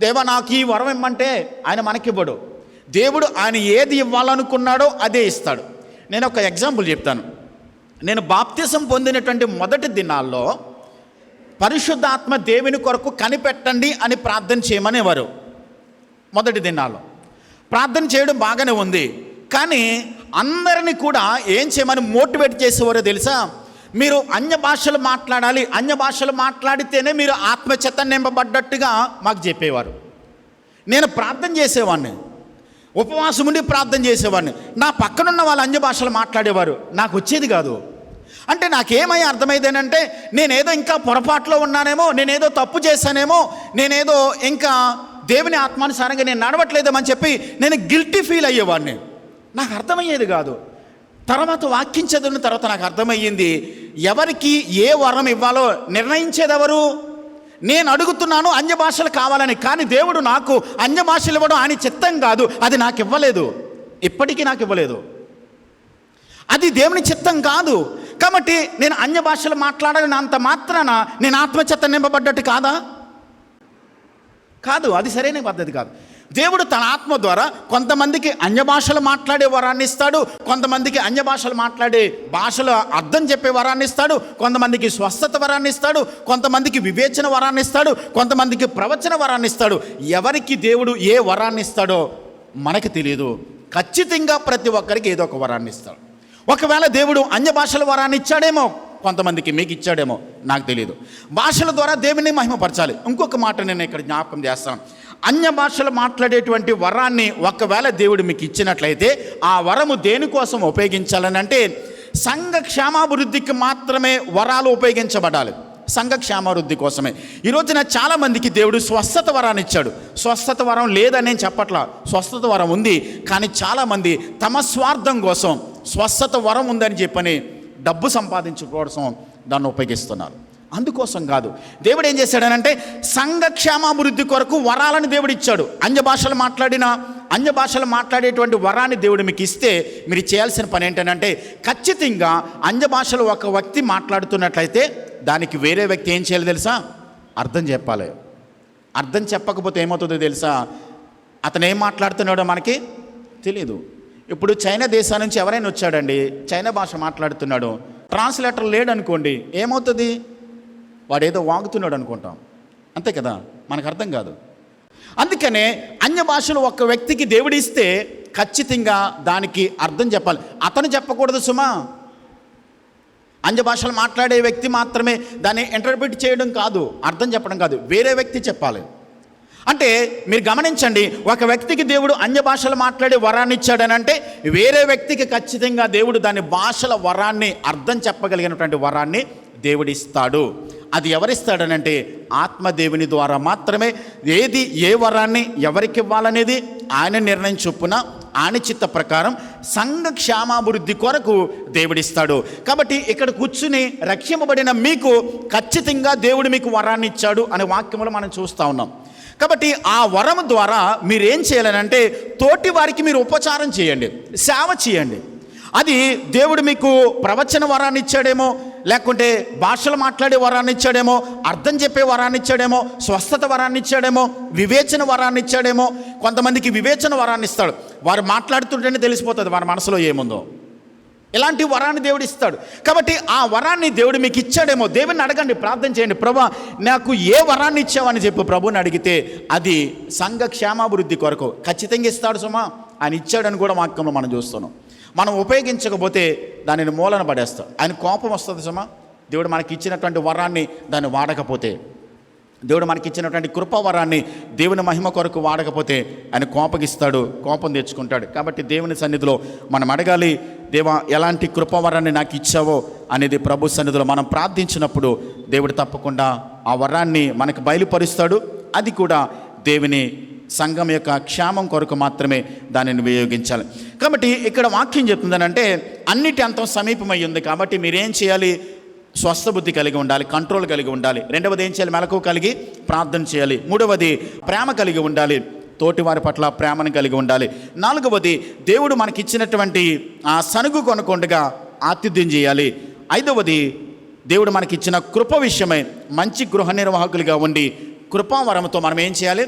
దేవా నాకు ఈ వరం ఇమ్మంటే ఆయన మనకివ్వడు. దేవుడు ఆయన ఏది ఇవ్వాలనుకున్నాడో అదే ఇస్తాడు. నేను ఒక ఎగ్జాంపుల్ చెప్తాను. నేను బాప్తిసం పొందినటువంటి మొదటి దినాల్లో పరిశుద్ధాత్మ దేవుని కొరకు కనిపెట్టండి అని ప్రార్థన చేయమనేవారు. మొదటి దినాల్లో ప్రార్థన చేయడం బాగానే ఉంది, కానీ అందరినీ కూడా ఏం చేయమని మోటివేట్ చేసేవారో తెలుసా? మీరు అన్య భాషలు మాట్లాడాలి, అన్య భాషలు మాట్లాడితేనే మీరు ఆత్మచేత నింపబడ్డట్టుగా మాకు చెప్పేవారు. నేను ప్రార్థన చేసేవాడిని, ఉపవాసం ఉండి ప్రార్థన చేసేవాడిని. నా పక్కనున్న వాళ్ళు అన్య భాషలు మాట్లాడేవారు, నాకు వచ్చేది కాదు. అంటే నాకేమై అర్థమైందేనంటే నేనేదో ఇంకా పొరపాట్లో ఉన్నానేమో, నేనేదో తప్పు చేశానేమో, నేనేదో ఇంకా దేవుని ఆత్మానుసారంగా నేను నడవట్లేదేమని చెప్పి నేను గిల్టీ ఫీల్ అయ్యేవాడిని. నాకు అర్థమయ్యేది కాదు. తర్వాత వాక్యం చదివిన తర్వాత నాకు అర్థమయ్యింది, ఎవరికి ఏ వరం ఇవ్వాలో నిర్ణయించేది ఎవరు? నేను అడుగుతున్నాను అన్య భాషలు కావాలని, కానీ దేవుడు నాకు అన్య భాషలు ఇవ్వడం ఆయన చిత్తం కాదు. అది నాకు ఇవ్వలేదు, ఇప్పటికీ నాకు ఇవ్వలేదు. అది దేవుని చిత్తం కాదు. కాబట్టి నేను అన్య భాషలు మాట్లాడాలని అంత మాత్రాన నేను ఆత్మచేత నింపబడ్డట్టు కాదా? కాదు, అది సరైన పద్ధతి కాదు. దేవుడు తన ఆత్మ ద్వారా కొంతమందికి అన్య భాషలు మాట్లాడే వరాన్ని ఇస్తాడు, కొంతమందికి అన్య భాషలు మాట్లాడే భాషలు అర్థం చెప్పే వరాన్ని ఇస్తాడు, కొంతమందికి స్వస్థత వరాన్ని ఇస్తాడు, కొంతమందికి వివేచన వరాన్ని ఇస్తాడు, కొంతమందికి ప్రవచన వరాన్ని ఇస్తాడు. ఎవరికి దేవుడు ఏ వరాన్ని ఇస్తాడో మనకు తెలియదు. ఖచ్చితంగా ప్రతి ఒక్కరికి ఏదో ఒక వరాన్ని ఇస్తాడు. ఒకవేళ దేవుడు అన్య భాషల వరాన్ని ఇచ్చాడేమో, కొంతమందికి మీకు ఇచ్చాడేమో, నాకు తెలియదు. భాషల ద్వారా దేవుని మహిమపరచాలి. ఇంకొక మాట నేను ఇక్కడ జ్ఞాపకం చేస్తాను. అన్య భాషలు మాట్లాడేటువంటి వరాన్ని ఒకవేళ దేవుడు మీకు ఇచ్చినట్లయితే ఆ వరము దేనికోసం ఉపయోగించాలని అంటే సంఘ క్షేమాభివృద్ధికి మాత్రమే వరాలు ఉపయోగించబడాలి. సంఘ క్షేమాభివృద్ధి కోసమే. ఈరోజున చాలామందికి దేవుడు స్వస్థత వరాన్ని ఇచ్చాడు. స్వస్థత వరం లేదని నేను చెప్పట్లా, స్వస్థత వరం ఉంది. కానీ చాలామంది తమ స్వార్థం కోసం స్వస్థత వరం ఉందని చెప్పని డబ్బు సంపాదించుకోవడం దాన్ని ఉపయోగిస్తున్నారు. అందుకోసం కాదు. దేవుడు ఏం చేశాడనంటే సంఘ క్షేమాభివృద్ధి కొరకు వరాలను దేవుడు ఇచ్చాడు. అన్య భాషలు మాట్లాడేటువంటి వరాన్ని దేవుడు మీకు ఇస్తే మీరు చేయాల్సిన పని ఏంటంటే ఖచ్చితంగా అన్య భాషలు ఒక వ్యక్తి మాట్లాడుతున్నట్లయితే దానికి వేరే వ్యక్తి ఏం చేయాలి తెలుసా? అర్థం చెప్పాలి. అర్థం చెప్పకపోతే ఏమవుతుందో తెలుసా? అతను ఏం మాట్లాడుతున్నాడో మనకి తెలియదు. ఇప్పుడు చైనా దేశం నుంచి ఎవరైనా వచ్చాడండి, చైనా భాష మాట్లాడుతున్నాడు, ట్రాన్స్లేటర్ లేడు అనుకోండి, ఏమవుతుంది? వాడు ఏదో వాగుతున్నాడు అనుకుంటాం, అంతే కదా, మనకు అర్థం కాదు. అందుకనే అన్య భాషలు ఒక వ్యక్తికి దేవుడిస్తే ఖచ్చితంగా దానికి అర్థం చెప్పాలి. అతను చెప్పకూడదు సుమా. అన్య భాషలు మాట్లాడే వ్యక్తి మాత్రమే దాన్ని ఇంటర్ప్రిట్ చేయడం కాదు, అర్థం చెప్పడం కాదు, వేరే వ్యక్తి చెప్పాలి. అంటే మీరు గమనించండి, ఒక వ్యక్తికి దేవుడు అన్య భాషలు మాట్లాడే వరాన్ని ఇచ్చాడనంటే వేరే వ్యక్తికి ఖచ్చితంగా దేవుడు దాని భాషల వరాన్ని అర్థం చెప్పగలిగినటువంటి వరాన్ని దేవుడిస్తాడు. అది ఎవరిస్తాడనంటే ఆత్మదేవుని ద్వారా మాత్రమే. ఏది ఏ వరాన్ని ఎవరికి ఇవ్వాలనేది ఆయన నిర్ణయం చొప్పున ఆయన చిత్త ప్రకారం సంఘ క్షేమాభివృద్ధి కొరకు దేవుడిస్తాడు. కాబట్టి ఇక్కడ కూర్చుని రక్షింపబడిన మీకు ఖచ్చితంగా దేవుడు మీకు వరాన్ని ఇచ్చాడు అనే వాక్యములు మనం చూస్తూ ఉన్నాం. కాబట్టి ఆ వరం ద్వారా మీరేం చేయాలనంటే తోటి వారికి మీరు ఉపచారం చేయండి, సేవ చేయండి. అది దేవుడు మీకు ప్రవచన వరాన్ని ఇచ్చాడేమో, లేకుంటే భాషలు మాట్లాడే వరాన్ని ఇచ్చాడేమో, అర్థం చెప్పే వరాన్ని ఇచ్చాడేమో, స్వస్థత వరాన్ని ఇచ్చాడేమో, వివేచన వరాన్ని ఇచ్చాడేమో. కొంతమందికి వివేచన వరాన్ని ఇస్తాడు, వారు మాట్లాడుతుంటేనే తెలిసిపోతుంది వారి మనసులో ఏముందో. ఇలాంటి వరాన్ని దేవుడు ఇస్తాడు. కాబట్టి ఆ వరాన్ని దేవుడు మీకు ఇచ్చాడేమో, దేవుని అడగండి, ప్రార్థన చేయండి. ప్రభా నాకు ఏ వరాన్ని ఇచ్చావని చెప్పి ప్రభుని అడిగితే అది సంఘ క్షేమాభివృద్ధి కొరకు ఖచ్చితంగా ఇస్తాడు సుమా. ఆయన ఇచ్చాడని కూడా వాక్యంలో మనం చూస్తున్నాం. మనం ఉపయోగించకపోతే దానిని మూలన పడేస్తాం. ఆయన కోపం వస్తుంది సుమా, దేవుడు మనకి ఇచ్చినటువంటి వరాన్ని దాన్ని వాడకపోతే, దేవుడు మనకి ఇచ్చినటువంటి కృపావరాన్ని దేవుని మహిమ కొరకు వాడకపోతే ఆయన కోపగిస్తాడు, కోపం తెచ్చుకుంటాడు. కాబట్టి దేవుని సన్నిధిలో మనం అడగాలి, దేవా ఎలాంటి కృపావరాన్ని నాకు ఇచ్చావో అనేది ప్రభు సన్నిధిలో మనం ప్రార్థించినప్పుడు దేవుడు తప్పకుండా ఆ వరాన్ని మనకు బయలుపరుస్తాడు. అది కూడా దేవుని సంఘం యొక్క క్షేమం కొరకు మాత్రమే దానిని వినియోగించాలి. కాబట్టి ఇక్కడ వాక్యం చెప్తుందనంటే అన్నిటి అంతం సమీపమై ఉంది. కాబట్టి మీరేం చేయాలి? స్వస్థ బుద్ధి కలిగి ఉండాలి, కంట్రోల్ కలిగి ఉండాలి. రెండవది ఏం చేయాలి? మెలకువ కలిగి ప్రార్థన చేయాలి. మూడవది ప్రేమ కలిగి ఉండాలి, తోటి వారి పట్ల ప్రేమను కలిగి ఉండాలి. నాలుగవది దేవుడు మనకిచ్చినటువంటి ఆ సనుగు కొనకొండగా ఆతిథ్యం చేయాలి. ఐదవది దేవుడు మనకిచ్చిన కృప విషయమై మంచి గృహ నిర్వాహకులుగా ఉండి కృపావరంతో మనం ఏం చేయాలి?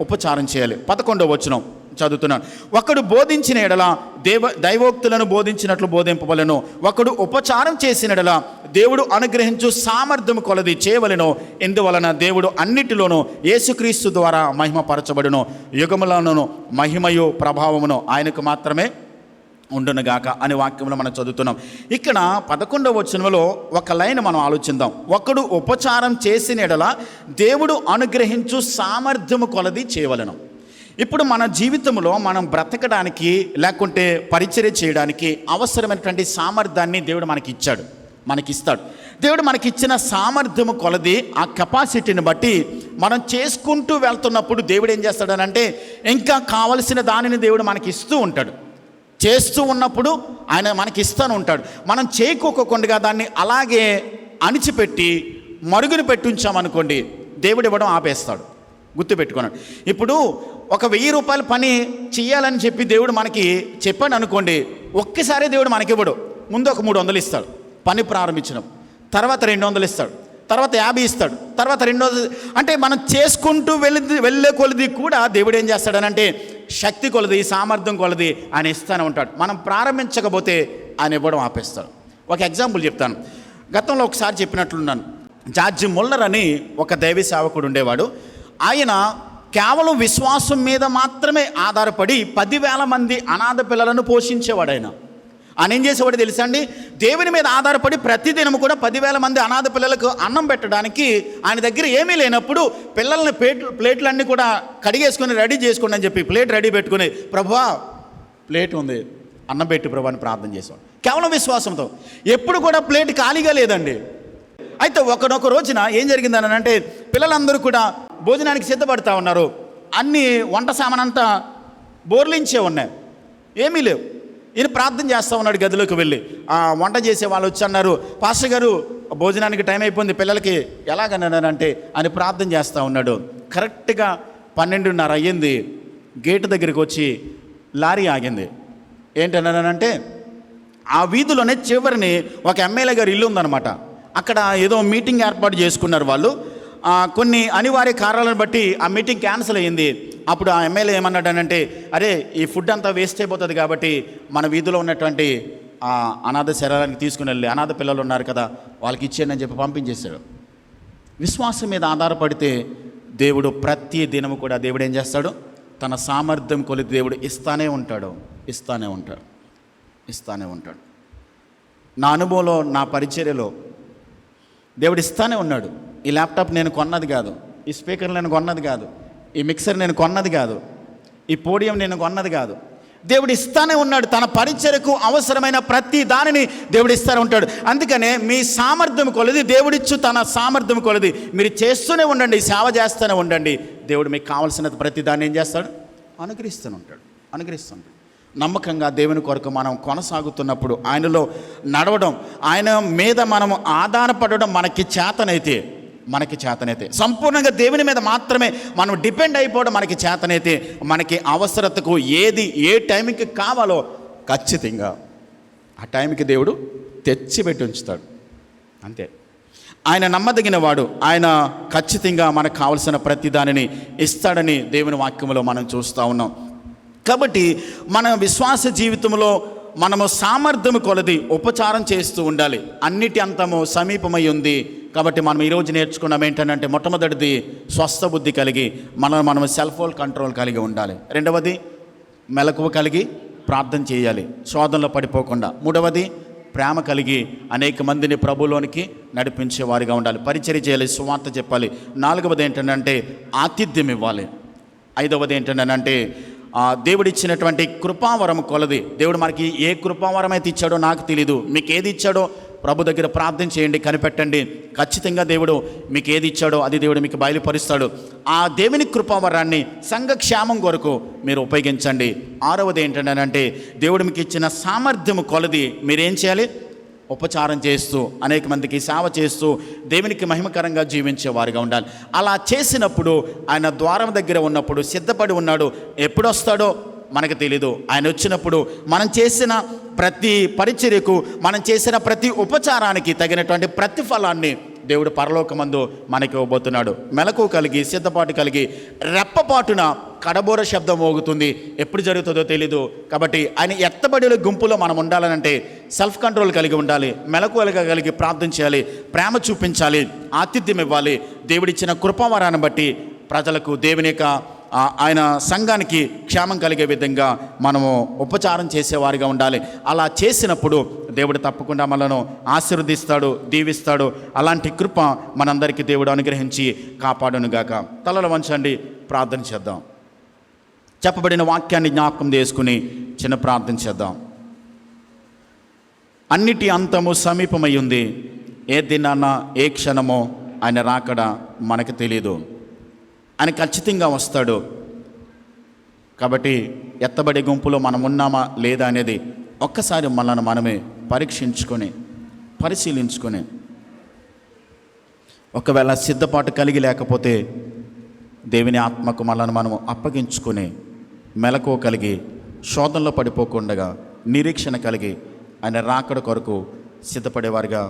ఉపచారం చేయాలి. 11వ వచనం చదువుతున్నాను. ఒకడు బోధించిన ఎడల దైవోక్తులను బోధించినట్లు బోధింపవలెను. ఒకడు ఉపచారం చేసిన ఎడల దేవుడు అనుగ్రహించు సామర్థ్యం కొలది చేయవలెను. ఇందువలన దేవుడు అన్నిటిలోనూ యేసుక్రీస్తు ద్వారా మహిమపరచబడును. యుగములను మహిమయు ప్రభావమును ఆయనకు మాత్రమే ఉండునుగాక అని వాక్యంలో మనం చదువుతున్నాం. ఇక్కడ 11వ వచనంలో ఒక లైన్ మనం ఆలోచిద్దాం. ఒకడు ఉపచారం చేసిన ఎడల దేవుడు అనుగ్రహించు సామర్థ్యము కొలది చేయవలెను. ఇప్పుడు మన జీవితంలో మనం బ్రతకడానికి లేకుంటే పరిచర్య చేయడానికి అవసరమైనటువంటి సామర్థ్యాన్ని దేవుడు మనకిస్తాడు. దేవుడు మనకిచ్చిన సామర్థ్యము కొలది ఆ కెపాసిటీని బట్టి మనం చేసుకుంటూ వెళ్తున్నప్పుడు దేవుడు ఏం చేస్తాడనంటే ఇంకా కావలసిన దానిని దేవుడు మనకి ఇస్తూ ఉంటాడు. చేస్తూ ఉన్నప్పుడు ఆయన మనకి ఇస్తూనే ఉంటాడు. మనం చేయకోకుండా దాన్ని అలాగే అణిచిపెట్టి మరుగున పెట్టి ఉంచామనుకోండి, దేవుడు ఇవ్వడం ఆపేస్తాడు. గుర్తుపెట్టుకున్నాడు. ఇప్పుడు ఒక 1000 రూపాయల పని చెయ్యాలని చెప్పి దేవుడు మనకి చెప్పాడు అనుకోండి, ఒక్కసారి దేవుడు మనకి ఇవ్వడు. ముందు ఒక 300 ఇస్తాడు పని ప్రారంభించడం, తర్వాత 200 ఇస్తాడు, తర్వాత 50 ఇస్తాడు, తర్వాత 200. అంటే మనం చేసుకుంటూ వెళ్ళే కొలది కూడా దేవుడు ఏం చేస్తాడనంటే శక్తి కొలది, సామర్థ్యం కొలది ఆయన ఇస్తూనే ఉంటాడు. మనం ప్రారంభించకపోతే ఆయన ఇవ్వడం ఆపేస్తాడు. ఒక ఎగ్జాంపుల్ చెప్తాను. గతంలో ఒకసారి చెప్పినట్లున్నాను. జార్జి ముల్లర్ అని ఒక దైవ సేవకుడు ఉండేవాడు. ఆయన కేవలం విశ్వాసం మీద మాత్రమే ఆధారపడి 10,000 మంది అనాథ పిల్లలను పోషించేవాడు. ఆయన ఏం చేసేవాడు తెలుసా అండి? దేవుని మీద ఆధారపడి ప్రతిదినం కూడా 10,000 మంది అనాథ పిల్లలకు అన్నం పెట్టడానికి ఆయన దగ్గర ఏమీ లేనప్పుడు పిల్లల్ని ప్లేట్లన్నీ కూడా కడిగేసుకొని రెడీ చేసుకోండి అని చెప్పి ప్లేట్ రెడీ పెట్టుకుని, ప్రభువా ప్లేట్ ఉంది అన్నం పెట్టి ప్రభు అని ప్రార్థన చేసేవాడు కేవలం విశ్వాసంతో. ఎప్పుడు కూడా ప్లేట్ ఖాళీగా లేదండి. అయితే ఒకనొక రోజున ఏం జరిగిందని అంటే పిల్లలందరూ కూడా భోజనానికి సిద్ధపడతా ఉన్నారు. అన్ని వంట సామానంతా బోర్లించే ఉన్నాయి, ఏమీ లేవు. ఈయన ప్రార్థన చేస్తూ ఉన్నాడు గదిలోకి వెళ్ళి. వంట చేసే వాళ్ళు వచ్చి అన్నారు, పాస్టర్ గారు భోజనానికి టైం అయిపోయింది, పిల్లలకి ఎలాగన్నానంటే అని ప్రార్థన చేస్తూ ఉన్నాడు. కరెక్ట్గా 12:30 అయ్యింది. గేటు దగ్గరికి వచ్చి లారీ ఆగింది. ఏంటన్నానంటే ఆ వీధిలోనే చివరిని ఒక ఎమ్మెల్యే గారి ఇల్లు ఉందన్నమాట. అక్కడ ఏదో మీటింగ్ ఏర్పాటు చేసుకున్నారు వాళ్ళు. కొన్ని అనివార్య కారణాలను బట్టి ఆ మీటింగ్ క్యాన్సిల్ అయ్యింది. అప్పుడు ఆ ఎమ్మెల్యే ఏమన్నాడనంటే, అరే ఈ ఫుడ్ అంతా వేస్ట్ అయిపోతుంది కాబట్టి మన వీధిలో ఉన్నటువంటి అనాథ శరీరానికి తీసుకుని వెళ్ళి, అనాథ పిల్లలు ఉన్నారు కదా వాళ్ళకి ఇచ్చేయండి అని చెప్పి పంపించేశాడు. విశ్వాసం మీద ఆధారపడితే దేవుడు ప్రతి దినము కూడా దేవుడు ఏం చేస్తాడు? తన సామర్థ్యం కొలిది దేవుడు ఇస్తానే ఉంటాడు. నా అనుభవంలో, నా పరిచర్యలో దేవుడు ఇస్తానే ఉన్నాడు. ఈ ల్యాప్టాప్ నేను కొన్నది కాదు, ఈ స్పీకర్ నేను కొన్నది కాదు, ఈ మిక్సర్ నేను కొన్నది కాదు, ఈ పోడియం నేను కొన్నది కాదు. దేవుడు ఇస్తానే ఉన్నాడు. తన పరిచర్యకు అవసరమైన ప్రతి దానిని దేవుడు ఇస్తానే ఉంటాడు. అందుకనే మీ సామర్థ్యం కొలది దేవుడిచ్చు తన సామర్థ్యం కొలది మీరు చేస్తూనే ఉండండి, సేవ చేస్తూనే ఉండండి. దేవుడు మీకు కావాల్సిన ప్రతి దాన్ని ఏం చేస్తాడు? అనుగ్రహిస్తూనే ఉంటాడు. నమ్మకంగా దేవుని కొరకు మనం కొనసాగుతున్నప్పుడు, ఆయనలో నడవడం, ఆయన మీద మనం ఆధారపడడం మనకి చేతనైతే సంపూర్ణంగా దేవుని మీద మాత్రమే మనం డిపెండ్ అయిపోవడం మనకి చేతనైతే, మనకి అవసరతకు ఏది ఏ టైంకి కావాలో ఖచ్చితంగా ఆ టైంకి దేవుడు తెచ్చిపెట్టి ఉంచుతాడు. అంతే. ఆయన నమ్మదగిన వాడు. ఆయన ఖచ్చితంగా మనకు కావలసిన ప్రతి దానిని ఇస్తాడని దేవుని వాక్యంలో మనం చూస్తూ ఉన్నాం. కాబట్టి మన విశ్వాస జీవితంలో మనము సామర్థ్యము కొలది ఉపచారం చేస్తూ ఉండాలి. అన్నిటి అంతము సమీపమై ఉంది. కాబట్టి మనం ఈరోజు నేర్చుకున్నాం ఏంటంటే, మొట్టమొదటిది స్వస్థ బుద్ధి కలిగి మనం సెల్ఫ్ కంట్రోల్ కలిగి ఉండాలి. రెండవది మెలకువ కలిగి ప్రార్థన చేయాలి, శోధనలో పడిపోకుండా. మూడవది ప్రేమ కలిగి అనేక మందిని ప్రభులోనికి నడిపించే వారిగా ఉండాలి. పరిచర్య చేయాలి, సువార్త చెప్పాలి. 4వది ఏంటంటే ఆతిథ్యం ఇవ్వాలి. 5వది ఏంటంటే దేవుడిచ్చినటువంటి కృపావరం కొలది. దేవుడు మనకి ఏ కృపావరం అయితే ఇచ్చాడో నాకు తెలీదు. మీకు ఏది ఇచ్చాడో ప్రభు దగ్గర ప్రార్థన చేయండి, కనిపెట్టండి. ఖచ్చితంగా దేవుడు మీకు ఏది ఇచ్చాడో అది దేవుడు మీకు బయలుపరుస్తాడు. ఆ దేవుని కృపావరాన్ని సంఘ క్షేమం కొరకు మీరు ఉపయోగించండి. 6వది ఏంటంటే దేవుడు మీకు ఇచ్చిన సామర్థ్యము కొలది మీరేం చేయాలి? ఉపచారం చేస్తూ, అనేక మందికి సేవ చేస్తూ, దేవునికి మహిమకరంగా జీవించే వారిగా ఉండాలి. అలా చేసినప్పుడు ఆయన ద్వారం దగ్గర ఉన్నప్పుడు సిద్ధపడి ఉన్నాడు. ఎప్పుడు వస్తాడో మనకు తెలీదు. ఆయన వచ్చినప్పుడు మనం చేసిన ప్రతి పరిచర్యకు, మనం చేసిన ప్రతి ఉపచారానికి తగినటువంటి ప్రతిఫలాన్ని దేవుడు పరలోకమందు మనకి ఇవ్వబోతున్నాడు. మెలకు కలిగి, సిద్ధపాటు కలిగి, రెప్పపాటున కడబోర శబ్దం మోగుతుంది. ఎప్పుడు జరుగుతుందో తెలీదు. కాబట్టి ఆయన ఎత్తబడిన గుంపులో మనం ఉండాలనంటే సెల్ఫ్ కంట్రోల్ కలిగి ఉండాలి, మెలకువలుగా కలిగి ప్రార్థన చేయాలి, ప్రేమ చూపించాలి, ఆతిథ్యం ఇవ్వాలి. దేవుడిచ్చిన కృపావరాన్ని బట్టి ప్రజలకు దేవుని యొక్క ఆయన సంఘానికి క్షేమం కలిగే విధంగా మనము ఉపచారం చేసేవారిగా ఉండాలి. అలా చేసినప్పుడు దేవుడు తప్పకుండా మనను ఆశీర్వదిస్తాడు, దీవిస్తాడు. అలాంటి కృప మనందరికీ దేవుడు అనుగ్రహించి కాపాడునుగాక. తలలు వంచండి, ప్రార్థన చేద్దాం. చెప్పబడిన వాక్యాన్ని జ్ఞాపకం చేసుకుని చిన్న ప్రార్థన చేద్దాం. అన్నిటి అంతము సమీపమై ఉంది. ఏ దినాన ఏ క్షణమో ఆయన రాకడ మనకు తెలియదు. ఆయన ఖచ్చితంగా వస్తాడు. కాబట్టి ఎత్తబడే గుంపులో మనం ఉన్నామా లేదా అనేది ఒక్కసారి మనల్ని మనమే పరీక్షించుకొని, పరిశీలించుకొని, ఒకవేళ సిద్ధపాటు కలిగి లేకపోతే దేవుని ఆత్మకు మనల్ని మనము అప్పగించుకొని, మెలకువ కలిగి, శోధనలో పడిపోకుండా నిరీక్షణ కలిగి ఆయన రాకడ కొరకు సిద్ధపడేవారిగా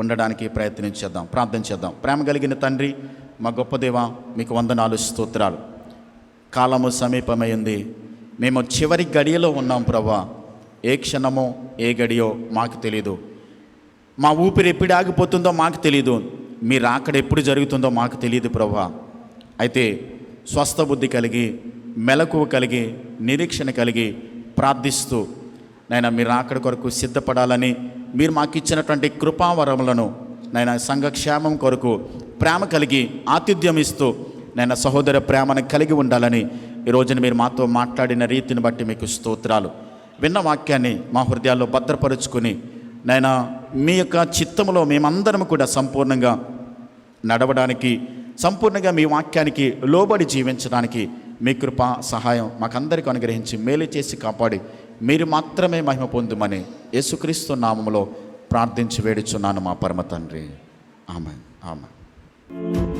ఉండడానికి ప్రయత్నించేద్దాం. ప్రార్థన చేద్దాం. ప్రేమ కలిగిన తండ్రి, మా గొప్ప దేవ, మీకు వందనాలు, స్తోత్రాలు. కాలము సమీపమైంది. మేము చివరి గడియలో ఉన్నాం ప్రభా. ఏ క్షణమో ఏ గడియో మాకు తెలీదు. మా ఊపిరి ఎప్పుడు ఆగిపోతుందో మాకు తెలీదు. మీ రాకడ ఎప్పుడు జరుగుతుందో మాకు తెలియదు ప్రభా. అయితే స్వస్థ బుద్ధి కలిగి, మెలకువ కలిగి, నిరీక్షణ కలిగి ప్రార్థిస్తూ నైనా మీ రాకడ కొరకు సిద్ధపడాలని, మీరు మాకు ఇచ్చినటువంటి కృపావరములను నైనా సంఘక్షేమం కొరకు ప్రేమ కలిగి ఆతిథ్యం ఇస్తూ నైనా సహోదర ప్రేమను కలిగి ఉండాలని ఈరోజున మీరు మాతో మాట్లాడిన రీతిని బట్టి మీకు స్తోత్రాలు. విన్న వాక్యాన్ని మా హృదయాల్లో భద్రపరుచుకుని నైనా మీ యొక్క చిత్తములో మేమందరం కూడా సంపూర్ణంగా నడవడానికి, సంపూర్ణంగా మీ వాక్యానికి లోబడి జీవించడానికి మీ కృప సహాయం మాకందరికీ అనుగ్రహించి మేలు చేసి కాపాడి మీరు మాత్రమే మహిమ పొందుమని యేసుక్రీస్తు నామములో ప్రార్థించి వేడుచున్నాను మా పరమ తండ్రి. ఆమేన్, ఆమేన్.